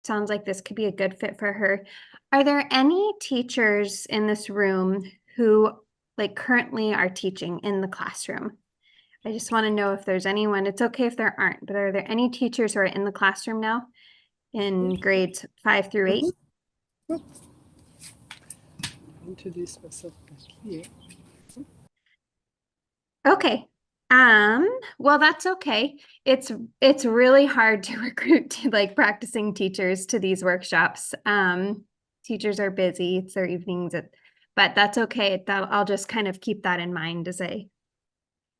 sounds like this could be a good fit for her. Are there any teachers in this room who like currently are teaching in the classroom? I just want to know if there's anyone. It's okay if there aren't, but are there any teachers who are in the classroom now in grades 5 through 8? Introduce myself back here. Okay. Well, that's okay. It's really hard to recruit like practicing teachers to these workshops. Teachers are busy, it's their evenings, but that's okay. I'll just kind of keep that in mind as I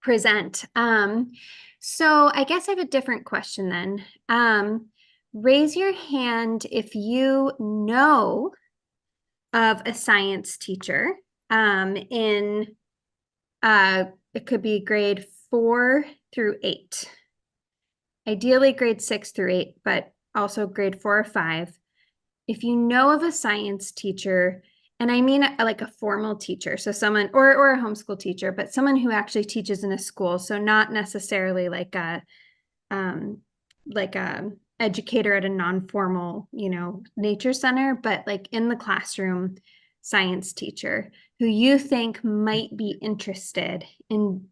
present. So I guess I have a different question then. Raise your hand if you know of a science teacher in it could be grade 4 through 8. Ideally grade 6 through 8, but also grade 4 or 5. If you know of a science teacher, and I mean like a formal teacher, so someone or a homeschool teacher, but someone who actually teaches in a school, so not necessarily like a educator at a non-formal, nature center, but like in the classroom science teacher who you think might be interested in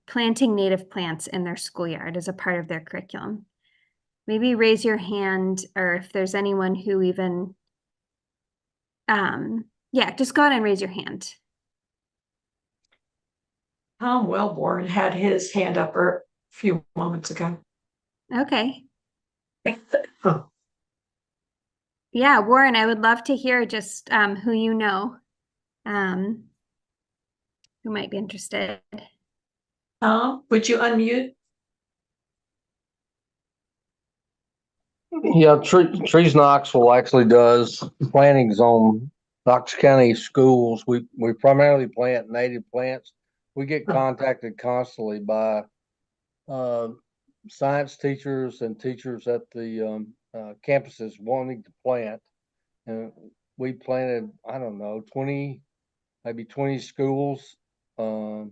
planting native plants in their schoolyard as a part of their curriculum. Maybe raise your hand, or if there's anyone who even, yeah, just go ahead and raise your hand. Tom Wellborn had his hand up a few moments ago. Okay. Oh. Yeah, Warren, I would love to hear just who you know, who might be interested. Tom, would you unmute? Yeah, Trees Knoxville actually does plantings on Knox County schools. We primarily plant native plants. We get contacted constantly by science teachers and teachers at the campuses wanting to plant. And we planted, I don't know, maybe 20 schools. And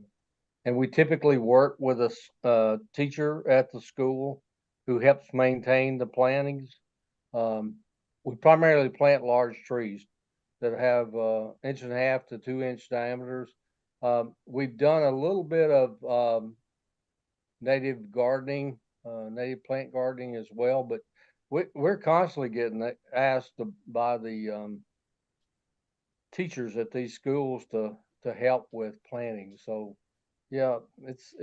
we typically work with a teacher at the school who helps maintain the plantings. We primarily plant large trees that have 1.5 to 2 inch diameters. We've done a little bit of native gardening, native plant gardening as well, but we're constantly getting asked by the teachers at these schools to help with planting. So yeah, it's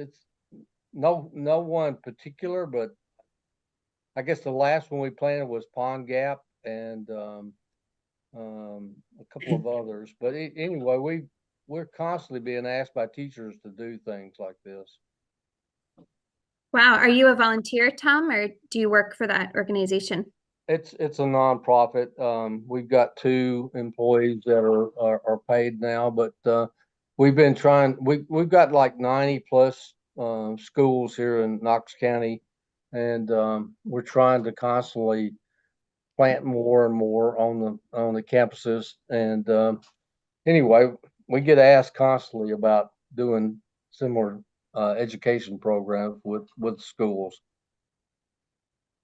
no one particular, but I guess the last one we planted was Pond Gap and a couple of others. But anyway, we're constantly being asked by teachers to do things like this. Wow, are you a volunteer, Tom, or do you work for that organization? It's a nonprofit. We've got 2 employees that are paid now, but we've been trying. We've got like 90 plus schools here in Knox County, and we're trying to constantly plant more and more on the campuses. And anyway, we get asked constantly about doing similar education programs with schools.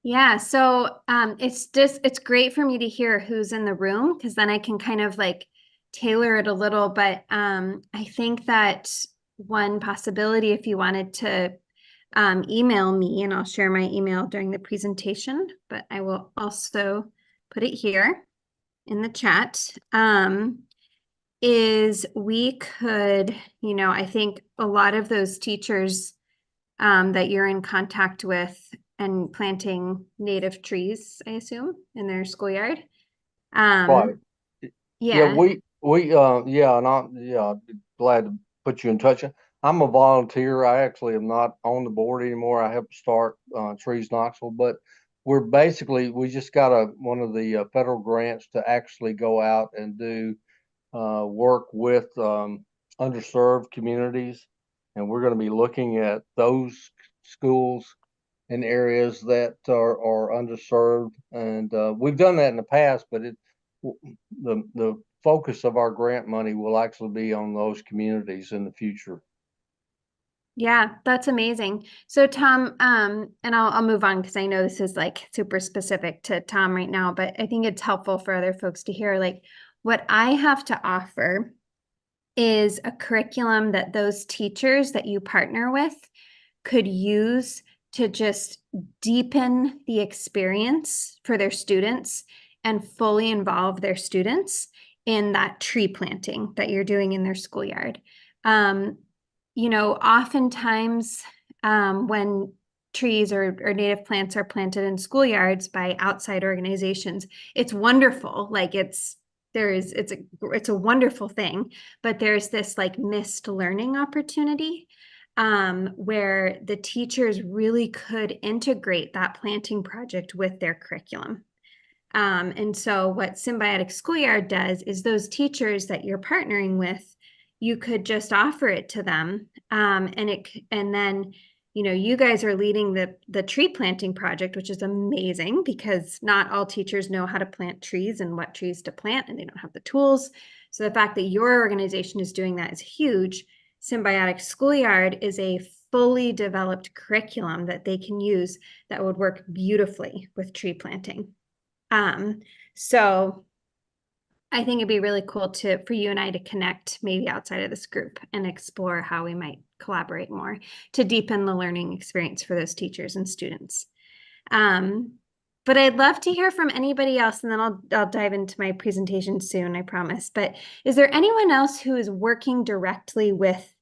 Yeah, so it's great for me to hear who's in the room because then I can kind of like tailor it a little. But I think that one possibility, if you wanted to email me, and I'll share my email during the presentation, but I will also put it here in the chat, is we could, I think a lot of those teachers that you're in contact with and planting native trees, I assume, in their schoolyard. Right. Yeah. Yeah, and I'd be glad to put you in touch. I'm a volunteer. I actually am not on the board anymore. I helped start Trees Knoxville, but we just got one of the federal grants to actually go out and do work with underserved communities, and we're going to be looking at those schools in areas that are underserved. And we've done that in the past, but the focus of our grant money will actually be on those communities in the future. Yeah, that's amazing. So Tom, and I'll move on because I know this is like super specific to Tom right now, but I think it's helpful for other folks to hear. Like what I have to offer is a curriculum that those teachers that you partner with could use to just deepen the experience for their students and fully involve their students in that tree planting that you're doing in their schoolyard. Oftentimes when trees or native plants are planted in schoolyards by outside organizations, it's wonderful. Like it's a wonderful thing, but there's this like missed learning opportunity where the teachers really could integrate that planting project with their curriculum. And so what Symbiotic Schoolyard does is those teachers that you're partnering with, you could just offer it to them. And then, you guys are leading the tree planting project, which is amazing because not all teachers know how to plant trees and what trees to plant, and they don't have the tools. So the fact that your organization is doing that is huge. Symbiotic Schoolyard is a fully developed curriculum that they can use that would work beautifully with tree planting. So I think it'd be really cool for you and I to connect maybe outside of this group and explore how we might collaborate more to deepen the learning experience for those teachers and students. But I'd love to hear from anybody else, and then I'll dive into my presentation soon, I promise. But is there anyone else who is working directly with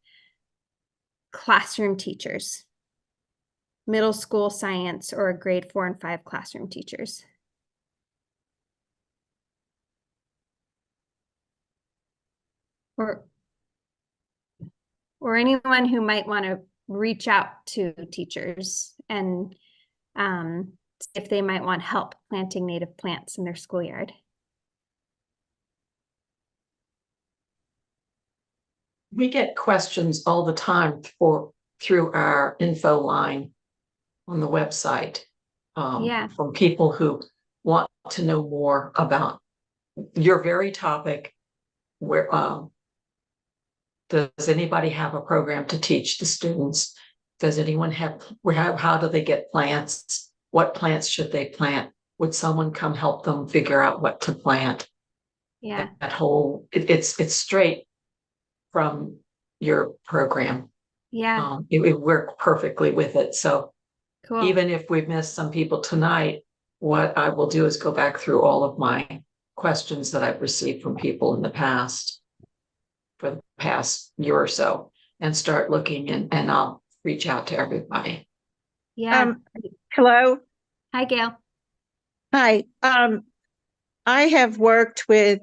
classroom teachers, middle school science or grade 4 and 5 classroom teachers? Or anyone who might want to reach out to teachers and see if they might want help planting native plants in their schoolyard. We get questions all the time through our info line on the website from people who want to know more about your very topic. Where does anybody have a program to teach the students? Does anyone how do they get plants? What plants should they plant? Would someone come help them figure out what to plant? Yeah. That whole, it's straight from your program. Yeah. It worked perfectly with it. So cool. Even if we've missed some people tonight, what I will do is go back through all of my questions that I've received from people in the past for the past year or so and start looking and I'll reach out to everybody. Yeah. Hello. Hi, Gail. Hi. I have worked with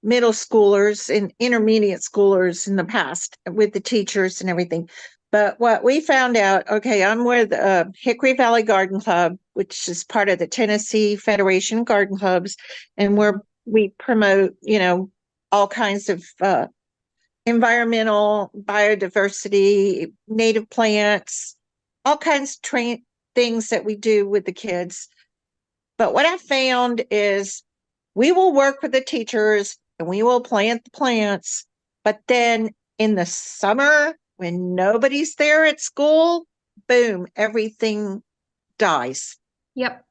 middle schoolers and intermediate schoolers in the past with the teachers and everything. But what we found out, okay, I'm with Hickory Valley Garden Club, which is part of the Tennessee Federation of Garden Clubs, and we promote, all kinds of environmental biodiversity, native plants, all kinds of things that we do with the kids. But what I found is we will work with the teachers and we will plant the plants, but then in the summer when nobody's there at school, boom, everything dies. Yep.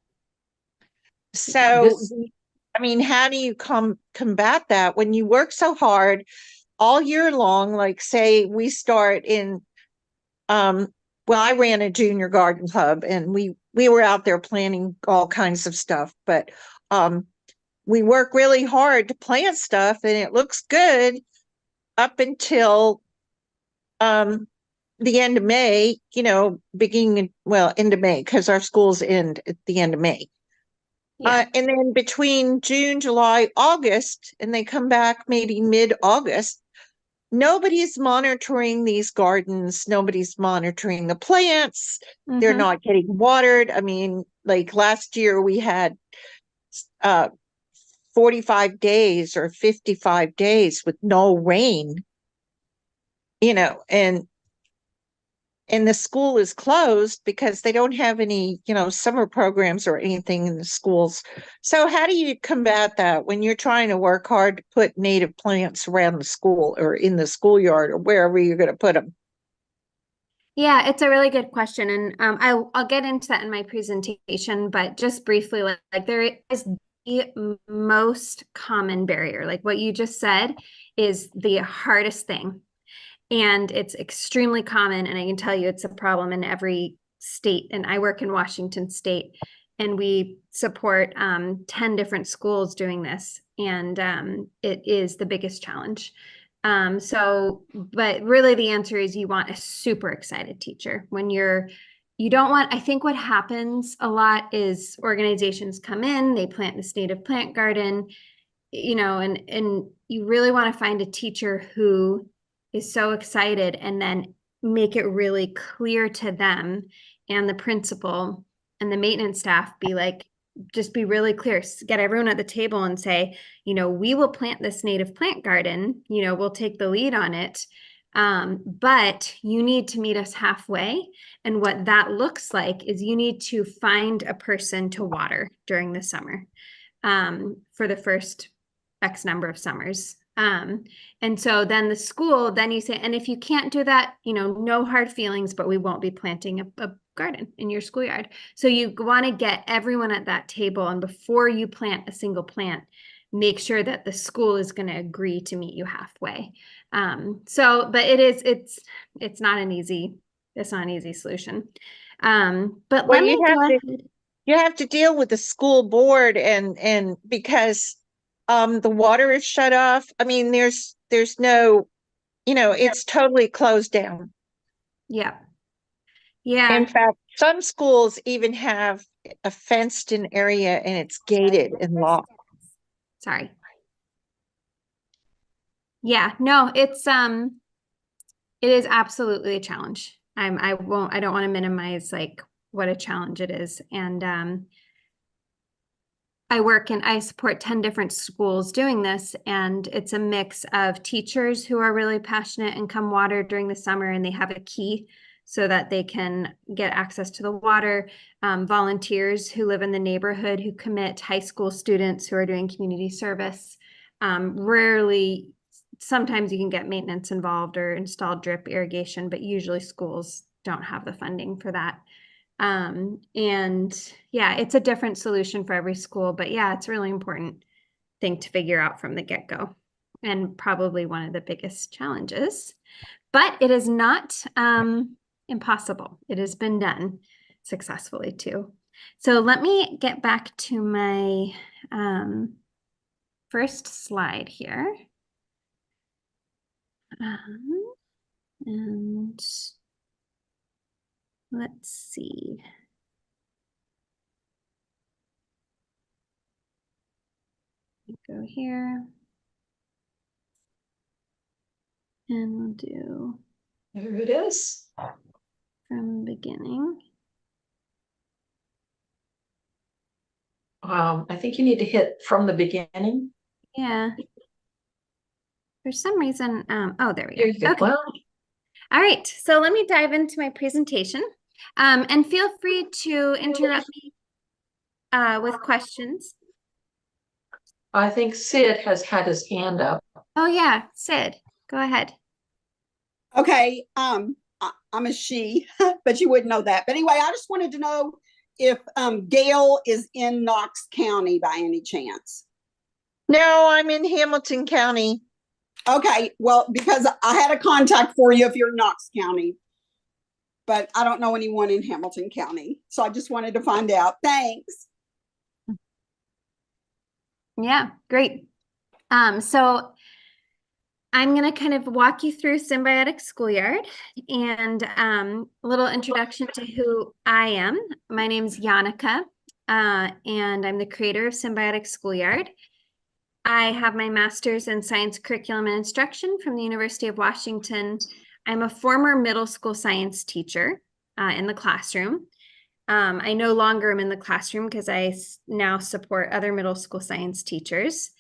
So, how do you combat that when you work so hard all year long? Like, say we start in, I ran a junior garden club and we were out there planting all kinds of stuff, but we work really hard to plant stuff and it looks good up until the end of May, end of May, because our schools end at the end of May. Yeah. And then between June, July, August, and they come back maybe mid-August, nobody's monitoring these gardens. Nobody's monitoring the plants. Mm-hmm. They're not getting watered. I mean, like last year we had 45 days or 55 days with no rain, and the school is closed because they don't have any, summer programs or anything in the schools. So how do you combat that when you're trying to work hard to put native plants around the school or in the schoolyard or wherever you're going to put them? Yeah, it's a really good question. And I'll get into that in my presentation, but just briefly, like there is the most common barrier. Like what you just said is the hardest thing. And it's extremely common. And I can tell you it's a problem in every state. And I work in Washington State, and we support 10 different schools doing this. And it is the biggest challenge. But really the answer is you want a super excited teacher when you don't want, I think what happens a lot is organizations come in, they plant this native plant garden, and you really want to find a teacher who is so excited, and then make it really clear to them and the principal and the maintenance staff just be really clear, get everyone at the table and say, we will plant this native plant garden, we'll take the lead on it. But you need to meet us halfway. And what that looks like is you need to find a person to water during the summer, for the first X number of summers. And so then the school, then you say, and if you can't do that, no hard feelings, but we won't be planting a garden in your schoolyard. So you want to get everyone at that table. And before you plant a single plant, make sure that the school is going to agree to meet you halfway. But it's not an easy solution. But let me go ahead. You have to deal with the school board and because the water is shut off. I mean, there's no, it's totally closed down. Yeah. Yeah. In fact, some schools even have a fenced in area and it's gated and locked. Sorry. Yeah, no, it is absolutely a challenge. I don't want to minimize like what a challenge it is. And I support 10 different schools doing this, and it's a mix of teachers who are really passionate and come water during the summer, and they have a key so that they can get access to the water, volunteers who live in the neighborhood who commit, high school students who are doing community service. Sometimes you can get maintenance involved or install drip irrigation, but usually schools don't have the funding for that. And yeah, it's a different solution for every school, but yeah, it's a really important thing to figure out from the get-go, and probably one of the biggest challenges, but it is not impossible. It has been done successfully too. So let me get back to my first slide here. And let's see. Go here. And we'll do. There it is. From the beginning. I think you need to hit from the beginning. Yeah. For some reason, oh, there we go. There you go. Okay. Well, all right, so let me dive into my presentation, and feel free to interrupt me with questions. I think Sid has had his hand up. Oh yeah, Sid, go ahead. Okay, I'm a she, but you wouldn't know that. But anyway, I just wanted to know if Gail is in Knox County by any chance. No, I'm in Hamilton County. Okay, well, because I had a contact for you if you're in Knox County, but I don't know anyone in Hamilton County. So I just wanted to find out. Thanks. Yeah, great. So I'm going to kind of walk you through Symbiotic Schoolyard and a little introduction to who I am. My name's Janneke, and I'm the creator of Symbiotic Schoolyard. I have my master's in science curriculum and instruction from the University of Washington. I'm a former middle school science teacher in the classroom. I no longer am in the classroom because I now support other middle school science teachers.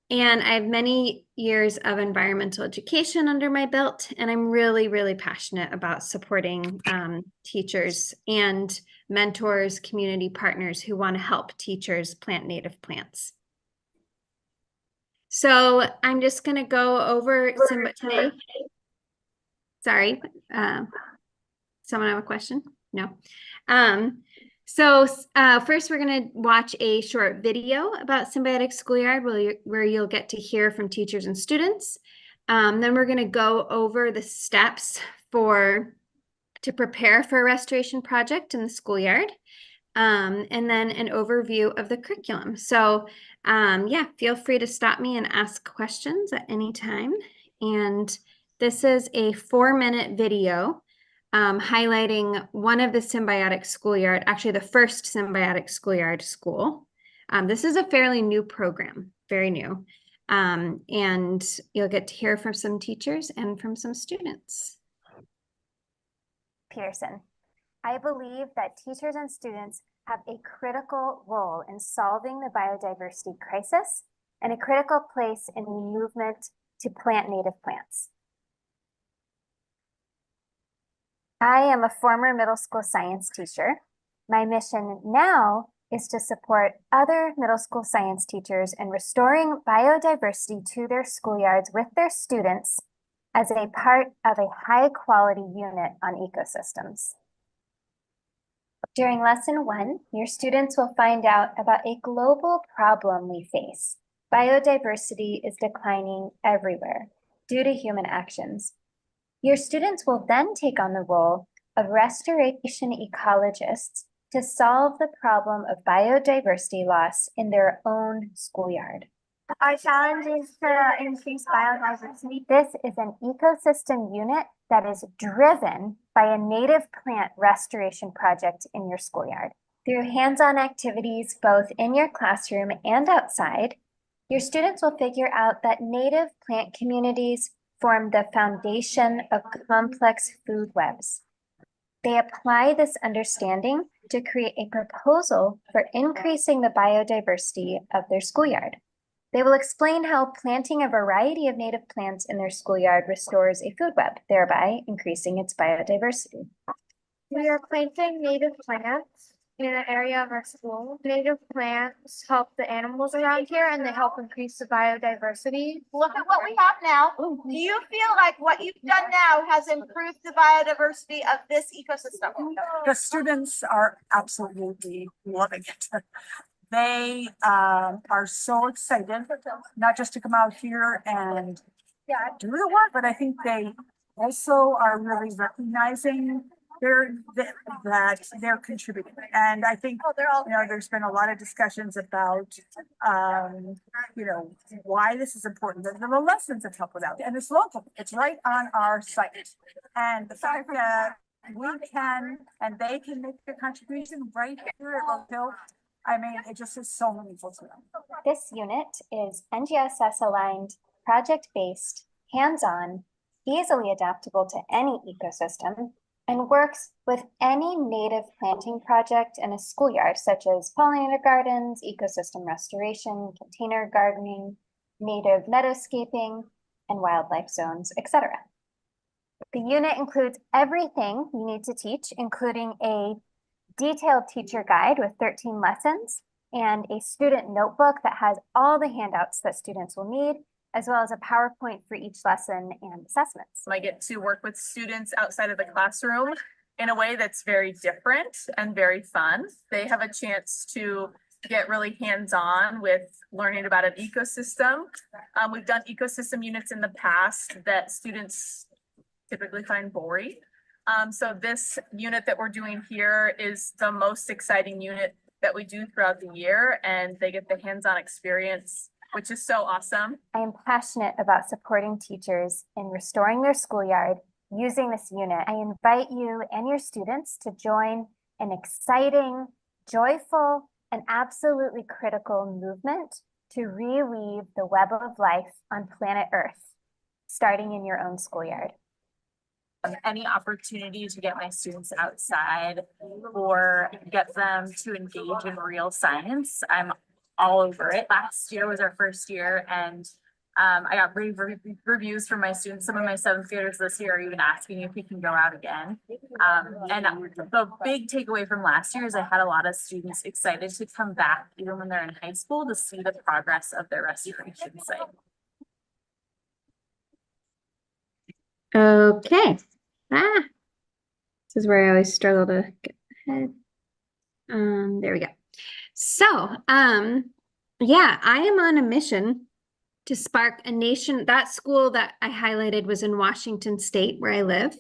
And I have many years of environmental education under my belt, and I'm really, really passionate about supporting teachers and mentors, community partners who want to help teachers plant native plants. So I'm just going to go over some today. Sorry. Someone have a question? No. So first we're going to watch a short video about Symbiotic Schoolyard where you'll get to hear from teachers and students. Then we're going to go over the steps to prepare for a restoration project in the schoolyard. And then an overview of the curriculum. So yeah, feel free to stop me and ask questions at any time. And this is a 4-minute video highlighting one of the Symbiotic Schoolyard, actually the first Symbiotic Schoolyard school. This is a fairly new program, very new. And you'll get to hear from some teachers and from some students. Peterson. I believe that teachers and students have a critical role in solving the biodiversity crisis and a critical place in the movement to plant native plants. I am a former middle school science teacher. My mission now is to support other middle school science teachers in restoring biodiversity to their schoolyards with their students as a part of a high-quality unit on ecosystems. During lesson 1, your students will find out about a global problem we face. Biodiversity is declining everywhere due to human actions. Your students will then take on the role of restoration ecologists to solve the problem of biodiversity loss in their own schoolyard. Our challenge is to increase biodiversity. This is an ecosystem unit that is driven by a native plant restoration project in your schoolyard. Through hands-on activities both in your classroom and outside, your students will figure out that native plant communities form the foundation of complex food webs. They apply this understanding to create a proposal for increasing the biodiversity of their schoolyard. They will explain how planting a variety of native plants in their schoolyard restores a food web, thereby increasing its biodiversity. We are planting native plants in an area of our school. Native plants help the animals around here and they help increase the biodiversity. Look at what we have now. Do you feel like what you've done now has improved the biodiversity of this ecosystem? The students are absolutely loving it. They are so excited, not just to come out here and do the work, but I think they also are really recognizing that they're contributing. And I think, there's been a lot of discussions about, why this is important, the lessons that help with that. And it's local, it's right on our site. And the fact that we can, and they can make their contribution right here at Road Hill, I mean, it just is so meaningful to them. This unit is NGSS aligned, project-based, hands-on, easily adaptable to any ecosystem, and works with any native planting project in a schoolyard, such as pollinator gardens, ecosystem restoration, container gardening, native meadowscaping, and wildlife zones, etc. The unit includes everything you need to teach, including a detailed teacher guide with 13 lessons and a student notebook that has all the handouts that students will need, as well as a PowerPoint for each lesson and assessments. I get to work with students outside of the classroom in a way that's very different and very fun. They have a chance to get really hands-on with learning about an ecosystem. We've done ecosystem units in the past that students typically find boring. So this unit that we're doing here is the most exciting unit that we do throughout the year, and they get the hands-on experience, which is so awesome. I am passionate about supporting teachers in restoring their schoolyard using this unit. I invite you and your students to join an exciting, joyful, and absolutely critical movement to reweave the web of life on planet Earth, starting in your own schoolyard. Any opportunity to get my students outside or get them to engage in real science, I'm all over it. Last year was our first year, and I got reviews from my students. Some of my 7th graders this year are even asking if we can go out again. And the big takeaway from last year is I had a lot of students excited to come back even when they're in high school to see the progress of their restoration site. Okay. This is where I always struggle to get ahead. There we go. So, yeah, I am on a mission to spark a nation. That school that I highlighted was in Washington State, where I live.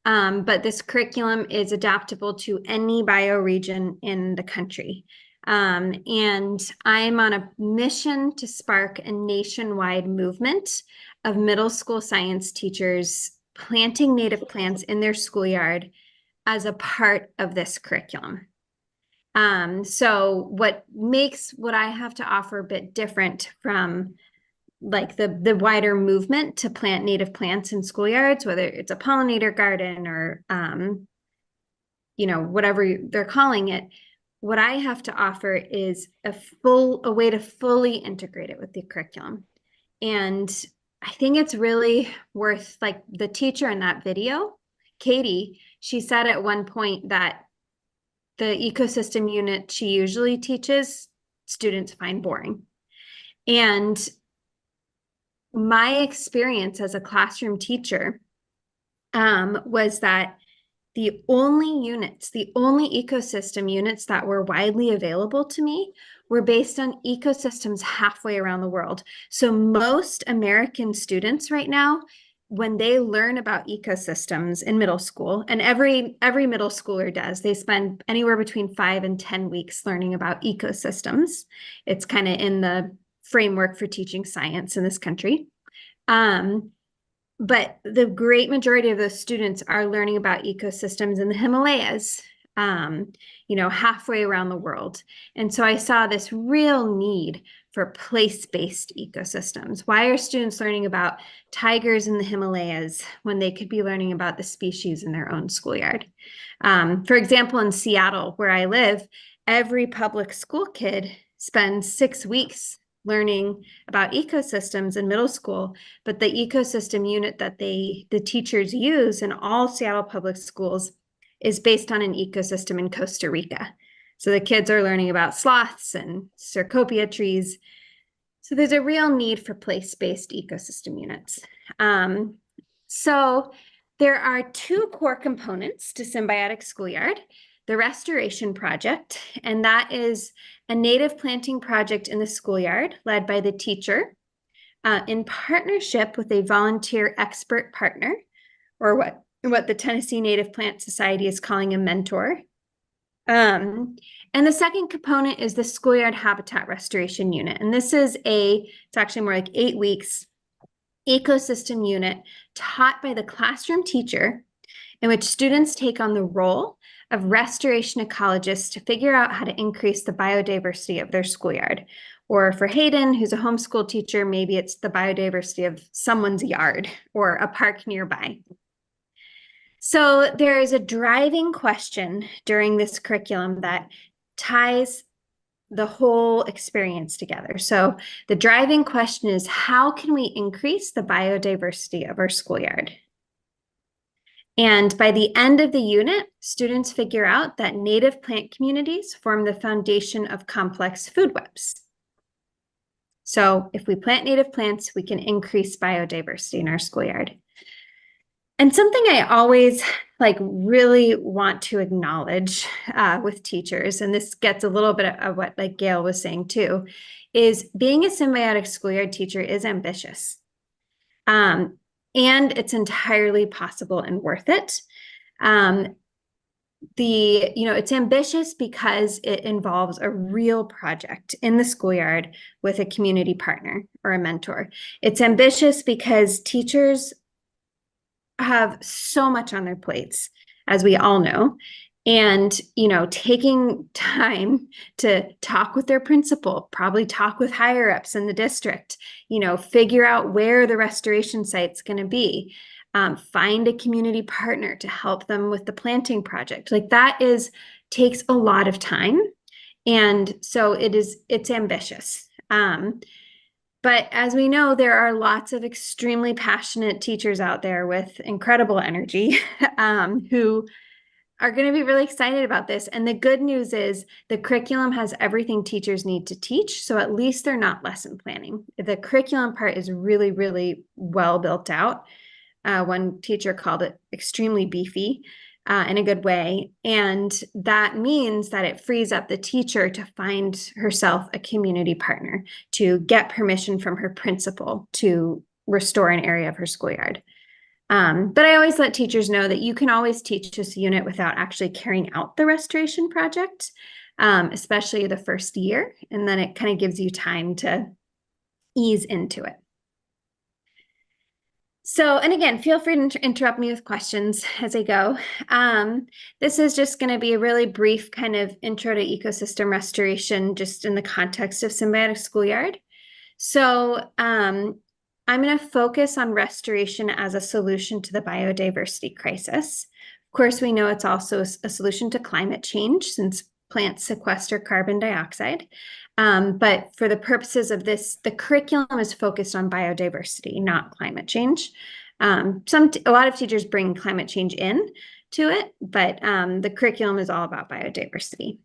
But this curriculum is adaptable to any bioregion in the country. And I'm on a mission to spark a nationwide movement of middle school science teachers planting native plants in their schoolyard as a part of this curriculum. So what makes what I have to offer a bit different from like the wider movement to plant native plants in schoolyards, whether it's a pollinator garden or, you know, whatever they're calling it, what I have to offer is a way to fully integrate it with the curriculum. And I think it's really worth, like the teacher in that video, Katie, she said at one point that the ecosystem unit she usually teaches, students find boring. And my experience as a classroom teacher was that the only ecosystem units that were widely available to me were based on ecosystems halfway around the world. So most American students right now, when they learn about ecosystems in middle school, and every middle schooler does, they spend anywhere between 5 and 10 weeks learning about ecosystems. It's kind of in the framework for teaching science in this country. But the great majority of those students are learning about ecosystems in the Himalayas, you know, halfway around the world. And so I saw this real need for place-based ecosystems. Why are students learning about tigers in the Himalayas when they could be learning about the species in their own schoolyard? For example, in Seattle, where I live, every public school kid spends 6 weeks learning about ecosystems in middle school, but the ecosystem unit that the teachers use in all Seattle public schools is based on an ecosystem in Costa Rica. So the kids are learning about sloths and Cecropia trees. So there's a real need for place-based ecosystem units. So there are 2 core components to Symbiotic Schoolyard: the restoration project, and that is a native planting project in the schoolyard led by the teacher in partnership with a volunteer expert partner, or what the Tennessee Native Plant Society is calling a mentor. And the second component is the schoolyard habitat restoration unit. And this is it's actually more like 8 weeks ecosystem unit taught by the classroom teacher, in which students take on the role of restoration ecologists to figure out how to increase the biodiversity of their schoolyard. Or for Hayden, who's a homeschool teacher, maybe it's the biodiversity of someone's yard or a park nearby. So there is a driving question during this curriculum that ties the whole experience together. So the driving question is, how can we increase the biodiversity of our schoolyard? And by the end of the unit, students figure out that native plant communities form the foundation of complex food webs. So if we plant native plants, we can increase biodiversity in our schoolyard. And something I always really want to acknowledge with teachers, and this gets a little bit of what Gail was saying too, is being a symbiotic schoolyard teacher is ambitious. And it's entirely possible and worth it. It's ambitious because it involves a real project in the schoolyard with a community partner or a mentor. It's ambitious because teachers have so much on their plates, as we all know. And, taking time to talk with their principal, probably talk with higher ups in the district, figure out where the restoration site's going to be, find a community partner to help them with the planting project. Takes a lot of time. And so it's ambitious. But as we know, there are lots of extremely passionate teachers out there with incredible energy who are going to be really excited about this. And the good news is the curriculum has everything teachers need to teach. So at least they're not lesson planning. The curriculum part is really, really well built out. One teacher called it extremely beefy. in a good way. And that means that it frees up the teacher to find herself a community partner, to get permission from her principal to restore an area of her schoolyard. But I always let teachers know that you can always teach this unit without actually carrying out the restoration project, especially the first year. And then it kind of gives you time to ease into it. So, and again, feel free to interrupt me with questions as I go. This is just going to be a really brief kind of intro to ecosystem restoration, just in the context of Symbiotic Schoolyard. So, I'm going to focus on restoration as a solution to the biodiversity crisis. Of course, we know it's also a solution to climate change, since plants sequester carbon dioxide. But for the purposes of this, the curriculum is focused on biodiversity, not climate change. A lot of teachers bring climate change in to it, but the curriculum is all about biodiversity.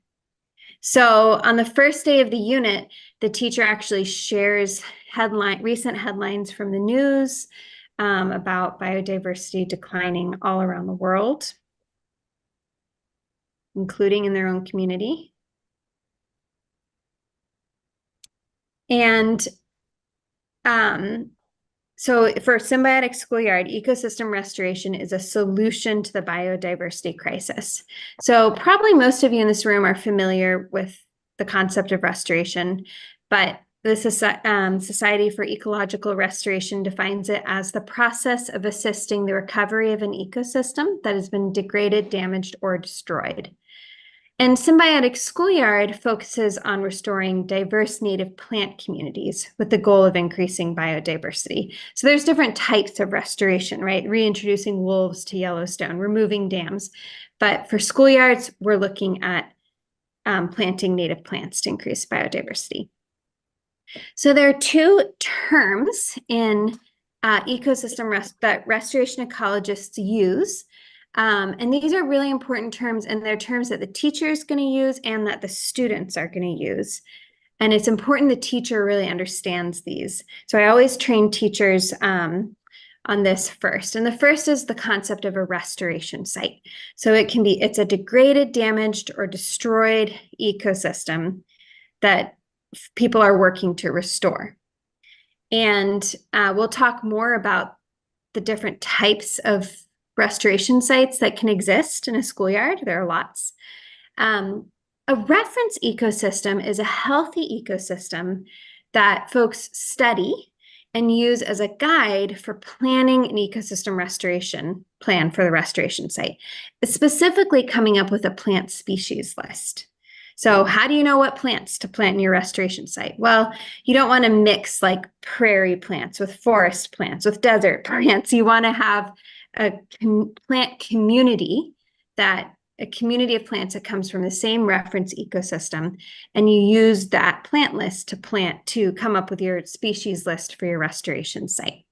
So on the first day of the unit, the teacher actually shares recent headlines from the news about biodiversity declining all around the world, including in their own community. And so for Symbiotic Schoolyard, ecosystem restoration is a solution to the biodiversity crisis. So probably most of you in this room are familiar with the concept of restoration, but the Society for Ecological Restoration defines it as the process of assisting the recovery of an ecosystem that has been degraded, damaged, or destroyed. And Symbiotic Schoolyard focuses on restoring diverse native plant communities with the goal of increasing biodiversity. So there's different types of restoration, right? Reintroducing wolves to Yellowstone, removing dams. But for schoolyards, we're looking at planting native plants to increase biodiversity. So there are two terms in ecosystem that restoration ecologists use. And these are really important terms, and they're terms that the teacher is going to use and that the students are going to use. And it's important the teacher really understands these. So I always train teachers on this first. And the first is the concept of a restoration site. So it's a degraded, damaged, or destroyed ecosystem that people are working to restore. And we'll talk more about the different types of restoration sites that can exist in a schoolyard. There are lots. A reference ecosystem is a healthy ecosystem that folks study and use as a guide for planning an ecosystem restoration plan for the restoration site, specifically coming up with a plant species list. So how do you know what plants to plant in your restoration site? Well, you don't want to mix like prairie plants with forest plants with desert plants. You want to have a plant community, a community of plants that comes from the same reference ecosystem, and you use that plant list to come up with your species list for your restoration site.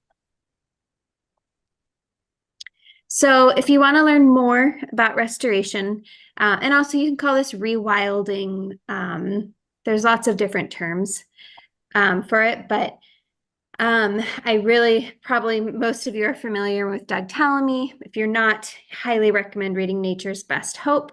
So if you want to learn more about restoration, and also you can call this rewilding, there's lots of different terms for it, but probably most of you are familiar with Doug Tallamy. If you're not, highly recommend reading Nature's Best Hope.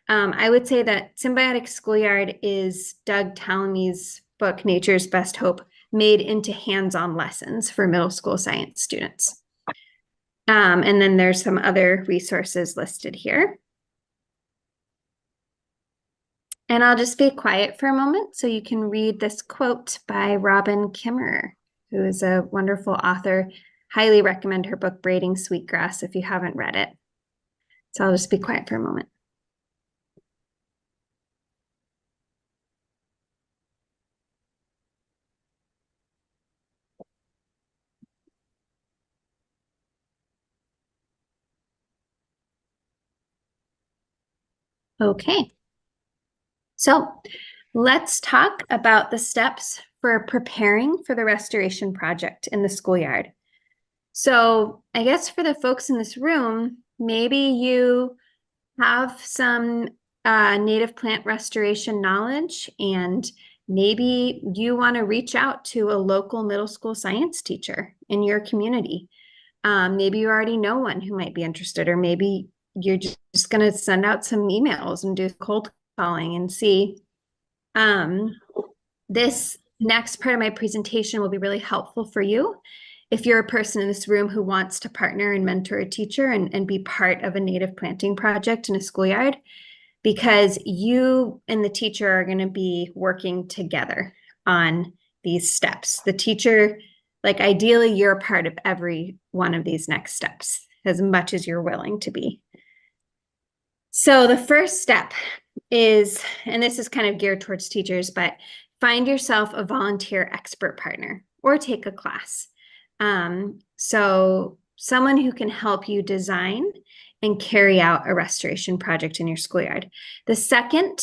I would say that Symbiotic Schoolyard is Doug Tallamy's book, Nature's Best Hope, made into hands-on lessons for middle school science students. And then there's some other resources listed here. And I'll just be quiet for a moment so you can read this quote by Robin Kimmerer, who is a wonderful author. Highly recommend her book, Braiding Sweetgrass, if you haven't read it. So I'll just be quiet for a moment. Okay. So let's talk about the steps for preparing for the restoration project in the schoolyard. So I guess for the folks in this room, maybe you have some native plant restoration knowledge, and maybe you want to reach out to a local middle school science teacher in your community. Maybe you already know one who might be interested, or maybe you're just going to send out some emails and do cold calling and see. This next part of my presentation will be really helpful for you if you're a person in this room who wants to partner and mentor a teacher and be part of a native planting project in a schoolyard, because you and the teacher are going to be working together on these steps. The teacher, like ideally, you're a part of every one of these next steps as much as you're willing to be. So the first step is, and this is kind of geared towards teachers, but find yourself a volunteer expert partner or take a class. So someone who can help you design and carry out a restoration project in your schoolyard. The second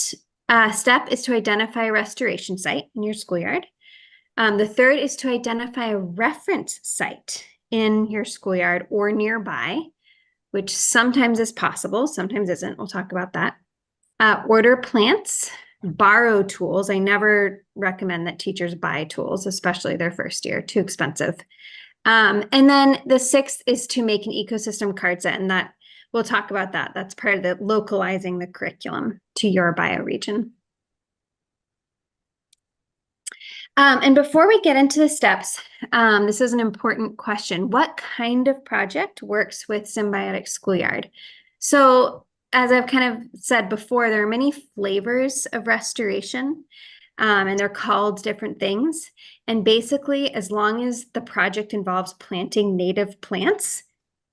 step is to identify a restoration site in your schoolyard. The third is to identify a reference site in your schoolyard or nearby, which sometimes is possible, sometimes isn't. We'll talk about that. Order plants, borrow tools. I never recommend that teachers buy tools, especially their first year, too expensive. And then the sixth is to make an ecosystem card set, and that we'll talk about that. That's part of the localizing the curriculum to your bioregion. And before we get into the steps, this is an important question. What kind of project works with Symbiotic Schoolyard? So as I've kind of said before, there are many flavors of restoration, and they're called different things. And basically, as long as the project involves planting native plants,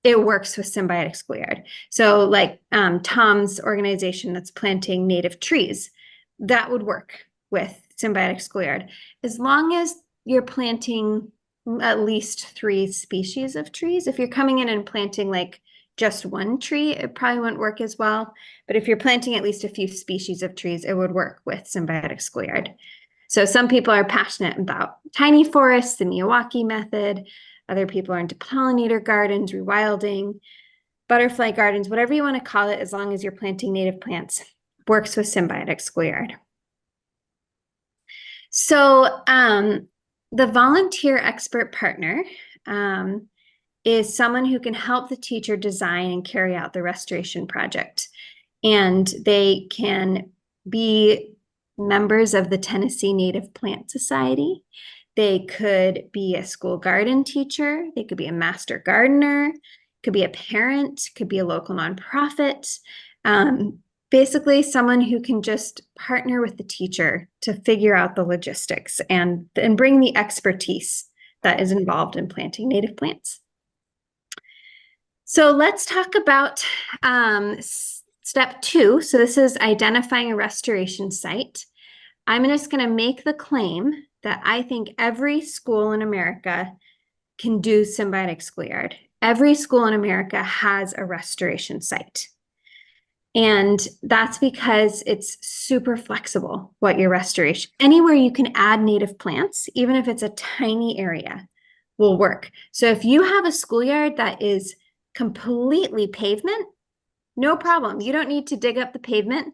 it works with Symbiotic Schoolyard. So like Tom's organization that's planting native trees, that would work with Symbiotic Schoolyard, as long as you're planting at least 3 species of trees. If you're coming in and planting like just one tree, it probably wouldn't work as well. But if you're planting at least a few species of trees, it would work with Symbiotic Schoolyard. So some people are passionate about tiny forests, the Miyawaki method. Other people are into pollinator gardens, rewilding, butterfly gardens, whatever you want to call it, as long as you're planting native plants, works with Symbiotic Schoolyard. So the volunteer expert partner is someone who can help the teacher design and carry out the restoration project. And they can be members of the Tennessee Native Plant Society. They could be a school garden teacher. They could be a master gardener, could be a parent, could be a local nonprofit. Basically, someone who can just partner with the teacher to figure out the logistics and bring the expertise that is involved in planting native plants. So let's talk about step 2. So this is identifying a restoration site. I'm just going to make the claim that I think every school in America can do Symbiotic Schoolyard. Every school in America has a restoration site. And that's because it's super flexible what your restoration, anywhere you can add native plants, even if it's a tiny area, will work. So if you have a schoolyard that is completely pavement, no problem. You don't need to dig up the pavement.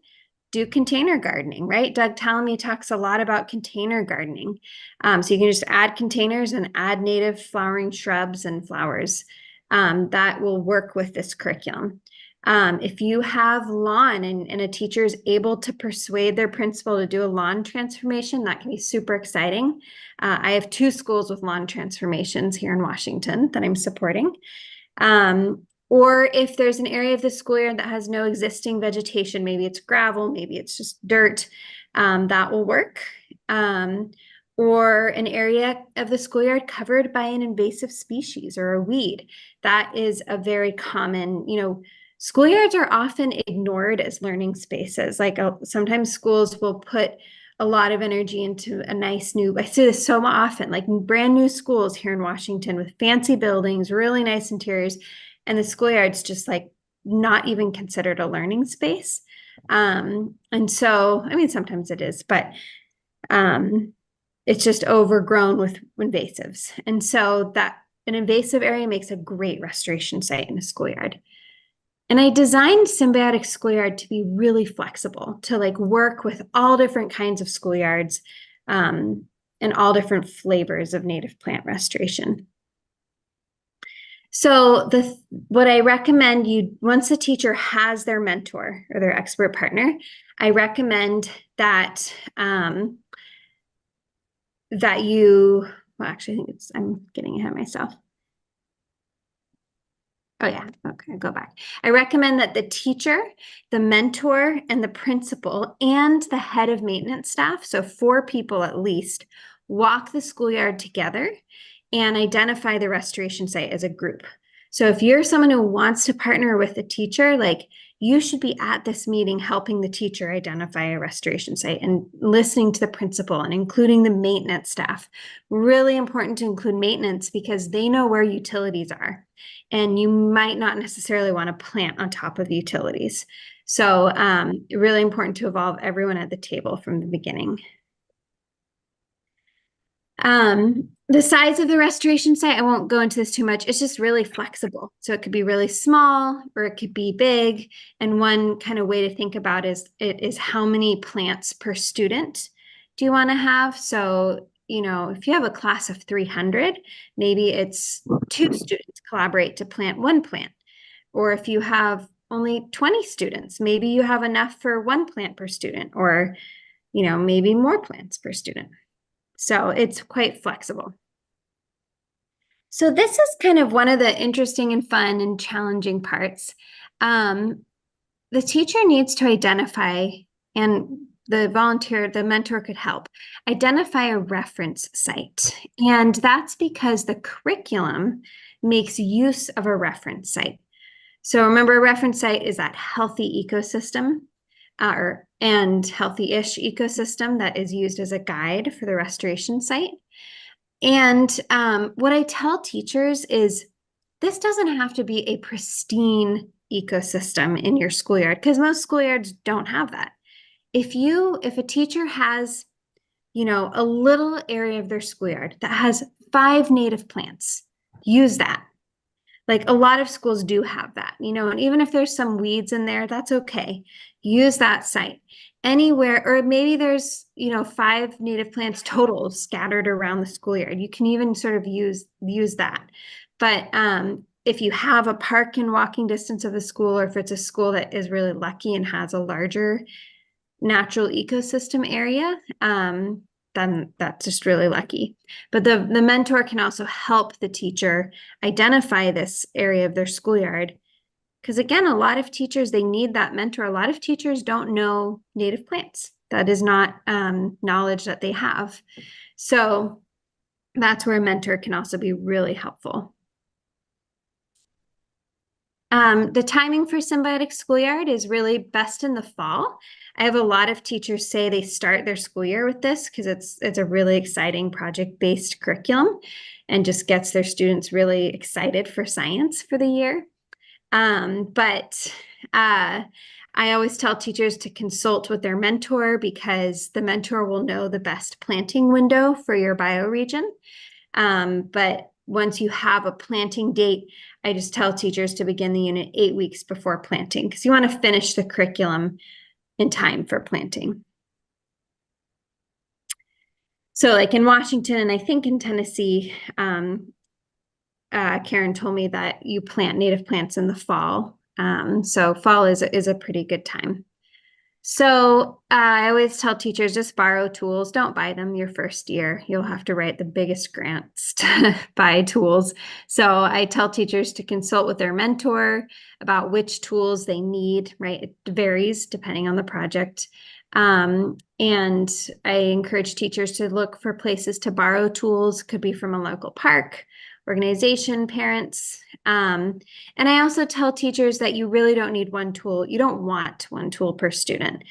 Do container gardening, right? Doug Tallamy talks a lot about container gardening. So you can just add containers and add native flowering shrubs and flowers. That will work with this curriculum. If you have lawn and a teacher is able to persuade their principal to do a lawn transformation, that can be super exciting. I have 2 schools with lawn transformations here in Washington that I'm supporting. Or if there's an area of the schoolyard that has no existing vegetation, maybe it's gravel, maybe it's just dirt, that will work. Or an area of the schoolyard covered by an invasive species or a weed. That is a very common, schoolyards are often ignored as learning spaces. Like sometimes schools will put a lot of energy into a nice new, I see this so often, like brand new schools here in Washington with fancy buildings, really nice interiors, and the schoolyard's just like not even considered a learning space. And so, I mean, sometimes it is, but it's just overgrown with invasives. And so that an invasive area makes a great restoration site in a schoolyard. And I designed Symbiotic Schoolyard to be really flexible, to like work with all different kinds of schoolyards and all different flavors of native plant restoration. So what I recommend once the teacher has their mentor or their expert partner, I recommend that actually I think I'm getting ahead of myself. Oh yeah, okay, go back. I recommend that the teacher, the mentor, and the principal, and the head of maintenance staff, so 4 people at least, walk the schoolyard together and identify the restoration site as a group. So if you're someone who wants to partner with the teacher, like you should be at this meeting helping the teacher identify a restoration site and listening to the principal and including the maintenance staff. Really important to include maintenance because they know where utilities are. And you might not necessarily want to plant on top of the utilities. So really important to involve everyone at the table from the beginning. The size of the restoration site, I won't go into this too much. It's just really flexible. So it could be really small or it could be big. And one kind of way to think about is how many plants per student do you want to have? So, you know, if you have a class of 300, maybe it's 2 students collaborate to plant 1 plant. Or if you have only 20 students, maybe you have enough for 1 plant per student, or, you know, maybe more plants per student. So it's quite flexible. So this is kind of one of the interesting and fun and challenging parts. The teacher needs to identify, and the mentor could help, identify a reference site. And that's because the curriculum makes use of a reference site. So remember, a reference site is that healthy ecosystem and healthy-ish ecosystem that is used as a guide for the restoration site. And what I tell teachers is this doesn't have to be a pristine ecosystem in your schoolyard, because most schoolyards don't have that. If a teacher has, you know, a little area of their schoolyard that has 5 native plants, use that. Like a lot of schools do have that, you know, and even if there's some weeds in there, that's okay. Use that site. Anywhere, or maybe there's, you know, 5 native plants total scattered around the schoolyard. You can even sort of use that. But if you have a park in walking distance of the school, or if it's a school that is really lucky and has a larger natural ecosystem area, then that's just really lucky. But the mentor can also help the teacher identify this area of their schoolyard. Because again, a lot of teachers, they need that mentor. A lot of teachers don't know native plants. That is not knowledge that they have. So that's where a mentor can also be really helpful. The timing for Symbiotic Schoolyard is really best in the fall. I have a lot of teachers say they start their school year with this because it's a really exciting project-based curriculum and just gets their students really excited for science for the year. But I always tell teachers to consult with their mentor because the mentor will know the best planting window for your bioregion. But once you have a planting date, I just tell teachers to begin the unit 8 weeks before planting because you want to finish the curriculum in time for planting. So like in Washington, and I think in Tennessee, Karen told me that you plant native plants in the fall. So fall is a pretty good time. So I always tell teachers, just borrow tools. Don't buy them your first year. You'll have to write the biggest grants to buy tools. So I tell teachers to consult with their mentor about which tools they need, right? It varies depending on the project. And I encourage teachers to look for places to borrow tools. Could be from a local park, organization, parents. And I also tell teachers that you really don't need one tool. You don't want one tool per student.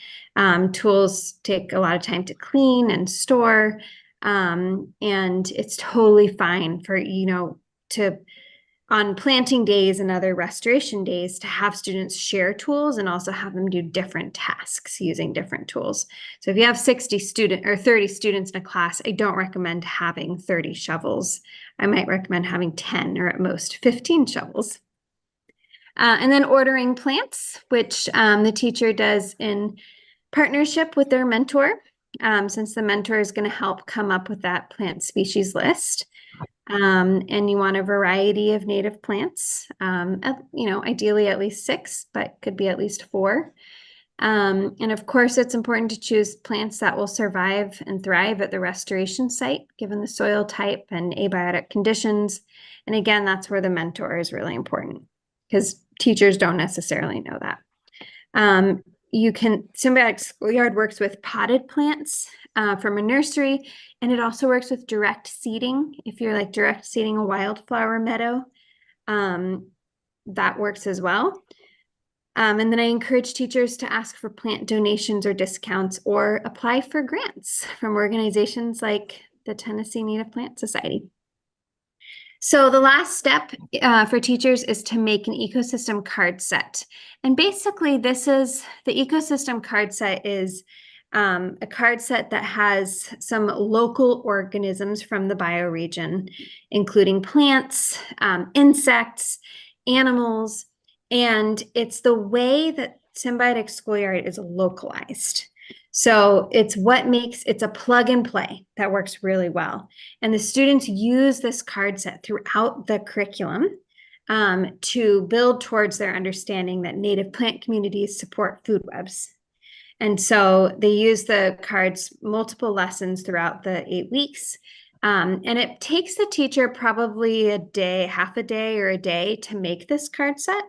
Tools take a lot of time to clean and store. And it's totally fine for, you know, on planting days and other restoration days to have students share tools and also have them do different tasks using different tools. So if you have 30 students in a class, I don't recommend having 30 shovels. I might recommend having 10 or at most 15 shovels. And then ordering plants, which the teacher does in partnership with their mentor, since the mentor is going to help come up with that plant species list. And you want a variety of native plants, ideally at least 6, but could be at least 4. And of course, it's important to choose plants that will survive and thrive at the restoration site, given the soil type and abiotic conditions. And again, that's where the mentor is really important, because teachers don't necessarily know that. Symbiotic Schoolyard works with potted plants from a nursery, and it also works with direct seeding. If you're like direct seeding a wildflower meadow, that works as well. And then I encourage teachers to ask for plant donations or discounts, or apply for grants from organizations like the Tennessee Native Plant Society. So the last step for teachers is to make an ecosystem card set. And basically the ecosystem card set is a card set that has some local organisms from the bioregion, including plants, insects, animals, and it's the way that Symbiotic Schoolyard is localized. So it's a plug and play that works really well. And the students use this card set throughout the curriculum to build towards their understanding that native plant communities support food webs. And so they use the cards multiple lessons throughout the 8 weeks. And it takes the teacher probably a day, half a day or a day to make this card set.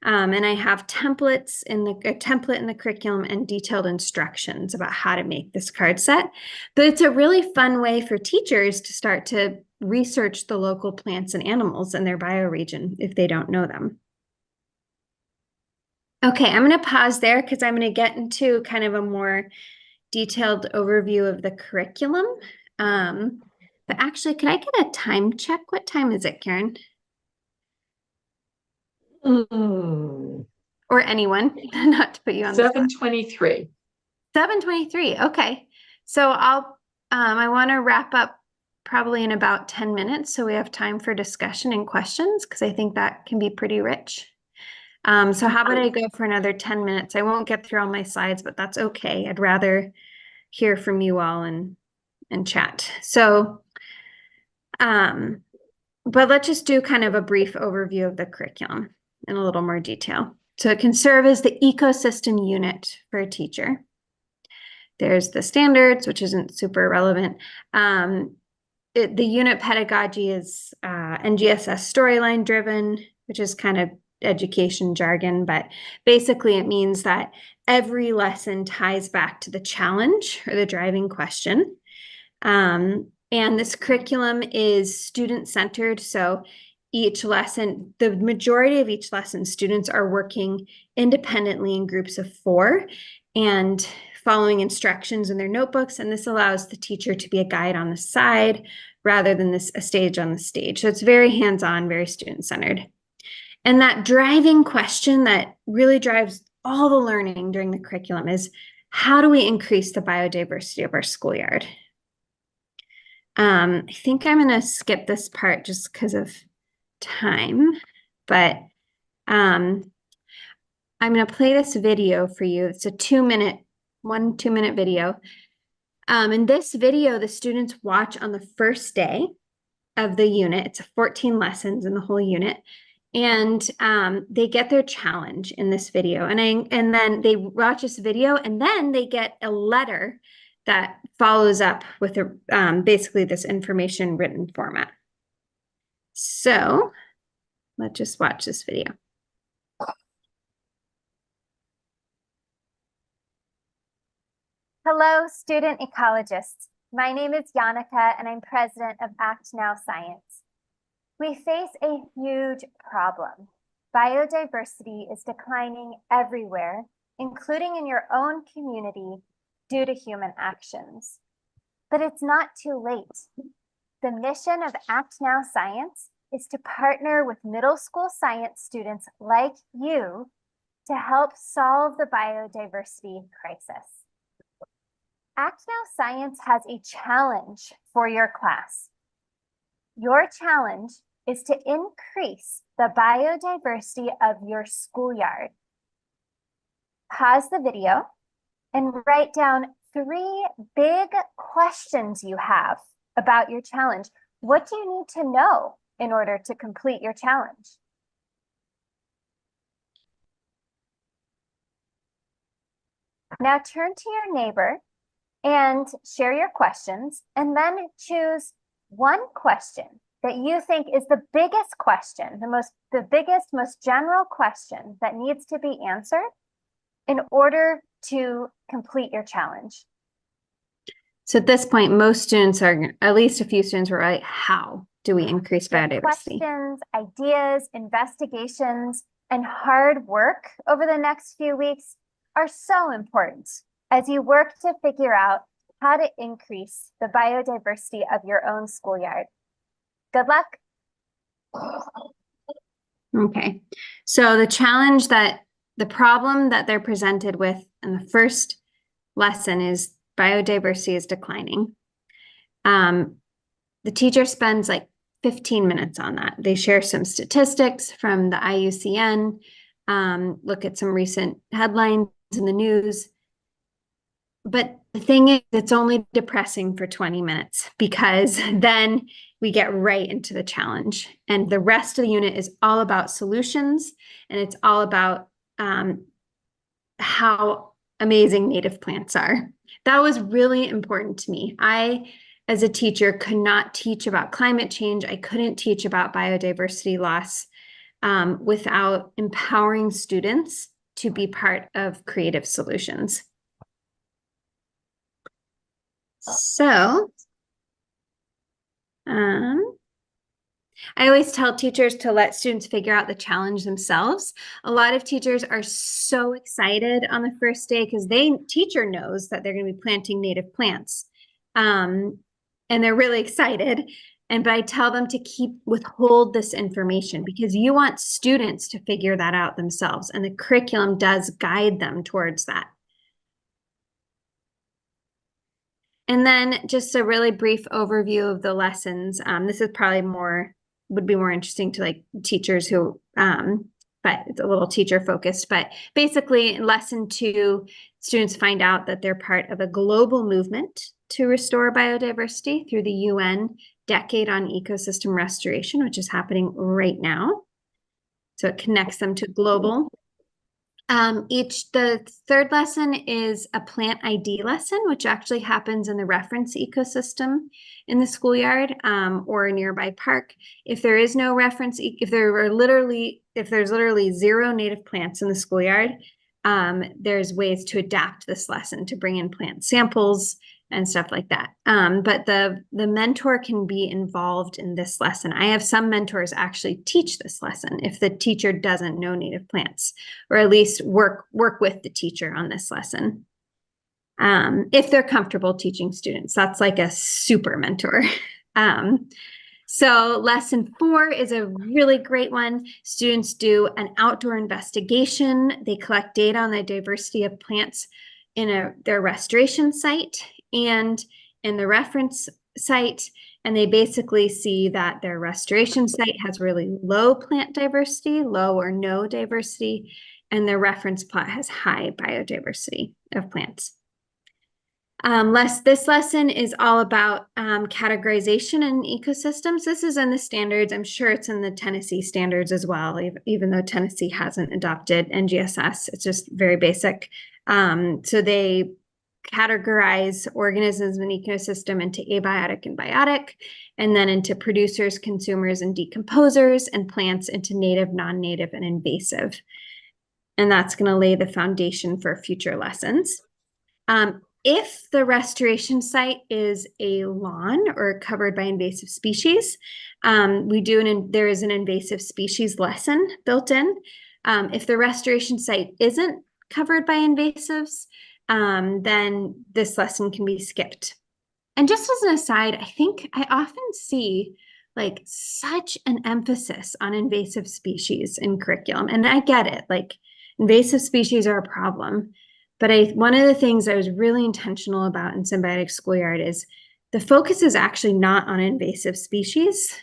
And I have templates a template in the curriculum and detailed instructions about how to make this card set. But it's a really fun way for teachers to start to research the local plants and animals in their bioregion if they don't know them. Okay, I'm going to pause there because I'm going to get into kind of a more detailed overview of the curriculum. But actually, could I get a time check? What time is it, Karen? Or anyone, not to put you on the spot. 7:23. 7:23. Okay. So I want to wrap up probably in about 10 minutes, so we have time for discussion and questions, because I think that can be pretty rich. So how about I go for another 10 minutes? I won't get through all my slides, but that's okay. I'd rather hear from you all and chat. So, but let's just do kind of a brief overview of the curriculum in a little more detail. So it can serve as the ecosystem unit for a teacher. There's the standards, which isn't super relevant. The unit pedagogy is NGSS storyline driven, which is kind of education jargon, but basically it means that every lesson ties back to the challenge or the driving question. And this curriculum is student-centered, so each lesson, the majority of each lesson, students are working independently in groups of 4 and following instructions in their notebooks, and this allows the teacher to be a guide on the side rather than a stage on the stage. So it's very hands-on, very student-centered. And that driving question that really drives all the learning during the curriculum is, how do we increase the biodiversity of our schoolyard? I think I'm going to skip this part just because of time, but I'm going to play this video for you. It's a 2-minute video. In this video, the students watch on the first day of the unit. It's 14 lessons in the whole unit. And they get their challenge in this video. And then they watch this video, and then they get a letter that follows up with basically this information written format. So let's just watch this video. Hello, student ecologists. My name is Janneke, and I'm president of Act Now Science. We face a huge problem. Biodiversity is declining everywhere, including in your own community, due to human actions. But it's not too late. The mission of Act Now Science is to partner with middle school science students like you to help solve the biodiversity crisis. Act Now Science has a challenge for your class. Your challenge is to increase the biodiversity of your schoolyard. Pause the video and write down 3 big questions you have about your challenge. What do you need to know in order to complete your challenge? Now turn to your neighbor and share your questions, and then choose one question that you think is the biggest question, the biggest, most general question that needs to be answered in order to complete your challenge. So at this point, most students are, at least a few students were like, how do we increase biodiversity? Questions, ideas, investigations, and hard work over the next few weeks are so important as you work to figure out how to increase the biodiversity of your own schoolyard. Good luck. Okay, so the problem that they're presented with in the first lesson is biodiversity is declining. The teacher spends like 15 minutes on that. They share some statistics from the IUCN, look at some recent headlines in the news. But the thing is, it's only depressing for 20 minutes because then we get right into the challenge. And the rest of the unit is all about solutions, and it's all about how amazing native plants are. That was really important to me. I, as a teacher, could not teach about climate change. I couldn't teach about biodiversity loss without empowering students to be part of creative solutions. So, I always tell teachers to let students figure out the challenge themselves. A lot of teachers are so excited on the first day because teacher knows that they're going to be planting native plants. And they're really excited. But I tell them to withhold this information because you want students to figure that out themselves. And the curriculum does guide them towards that. And then just a really brief overview of the lessons. This is probably would be more interesting to like teachers who, but it's a little teacher focused. But basically in lesson 2, students find out that they're part of a global movement to restore biodiversity through the UN Decade on Ecosystem Restoration, which is happening right now. So it connects them to global. The third lesson is a plant ID lesson, which actually happens in the reference ecosystem in the schoolyard or a nearby park. If there is no reference, if there's literally 0 native plants in the schoolyard, there's ways to adapt this lesson to bring in plant samples and stuff like that. But the mentor can be involved in this lesson. I have some mentors actually teach this lesson if the teacher doesn't know native plants, or at least work with the teacher on this lesson. If they're comfortable teaching students, that's like a super mentor. So lesson 4 is a really great one. Students do an outdoor investigation. They collect data on the diversity of plants in their restoration site and in the reference site, and they basically see that their restoration site has really low plant diversity, low or no diversity, and their reference plot has high biodiversity of plants. This lesson is all about categorization in ecosystems. This is in the standards. I'm sure it's in the Tennessee standards as well, even though Tennessee hasn't adopted NGSS. It's just very basic. So they categorize organisms in an ecosystem into abiotic and biotic, and then into producers, consumers, and decomposers, and plants into native, non-native, and invasive. And that's going to lay the foundation for future lessons. If the restoration site is a lawn or covered by invasive species, there is an invasive species lesson built in. If the restoration site isn't covered by invasives, then this lesson can be skipped. And just as an aside, I think I often see like such an emphasis on invasive species in curriculum. And I get it, like invasive species are a problem. But one of the things I was really intentional about in Symbiotic Schoolyard is the focus is actually not on invasive species,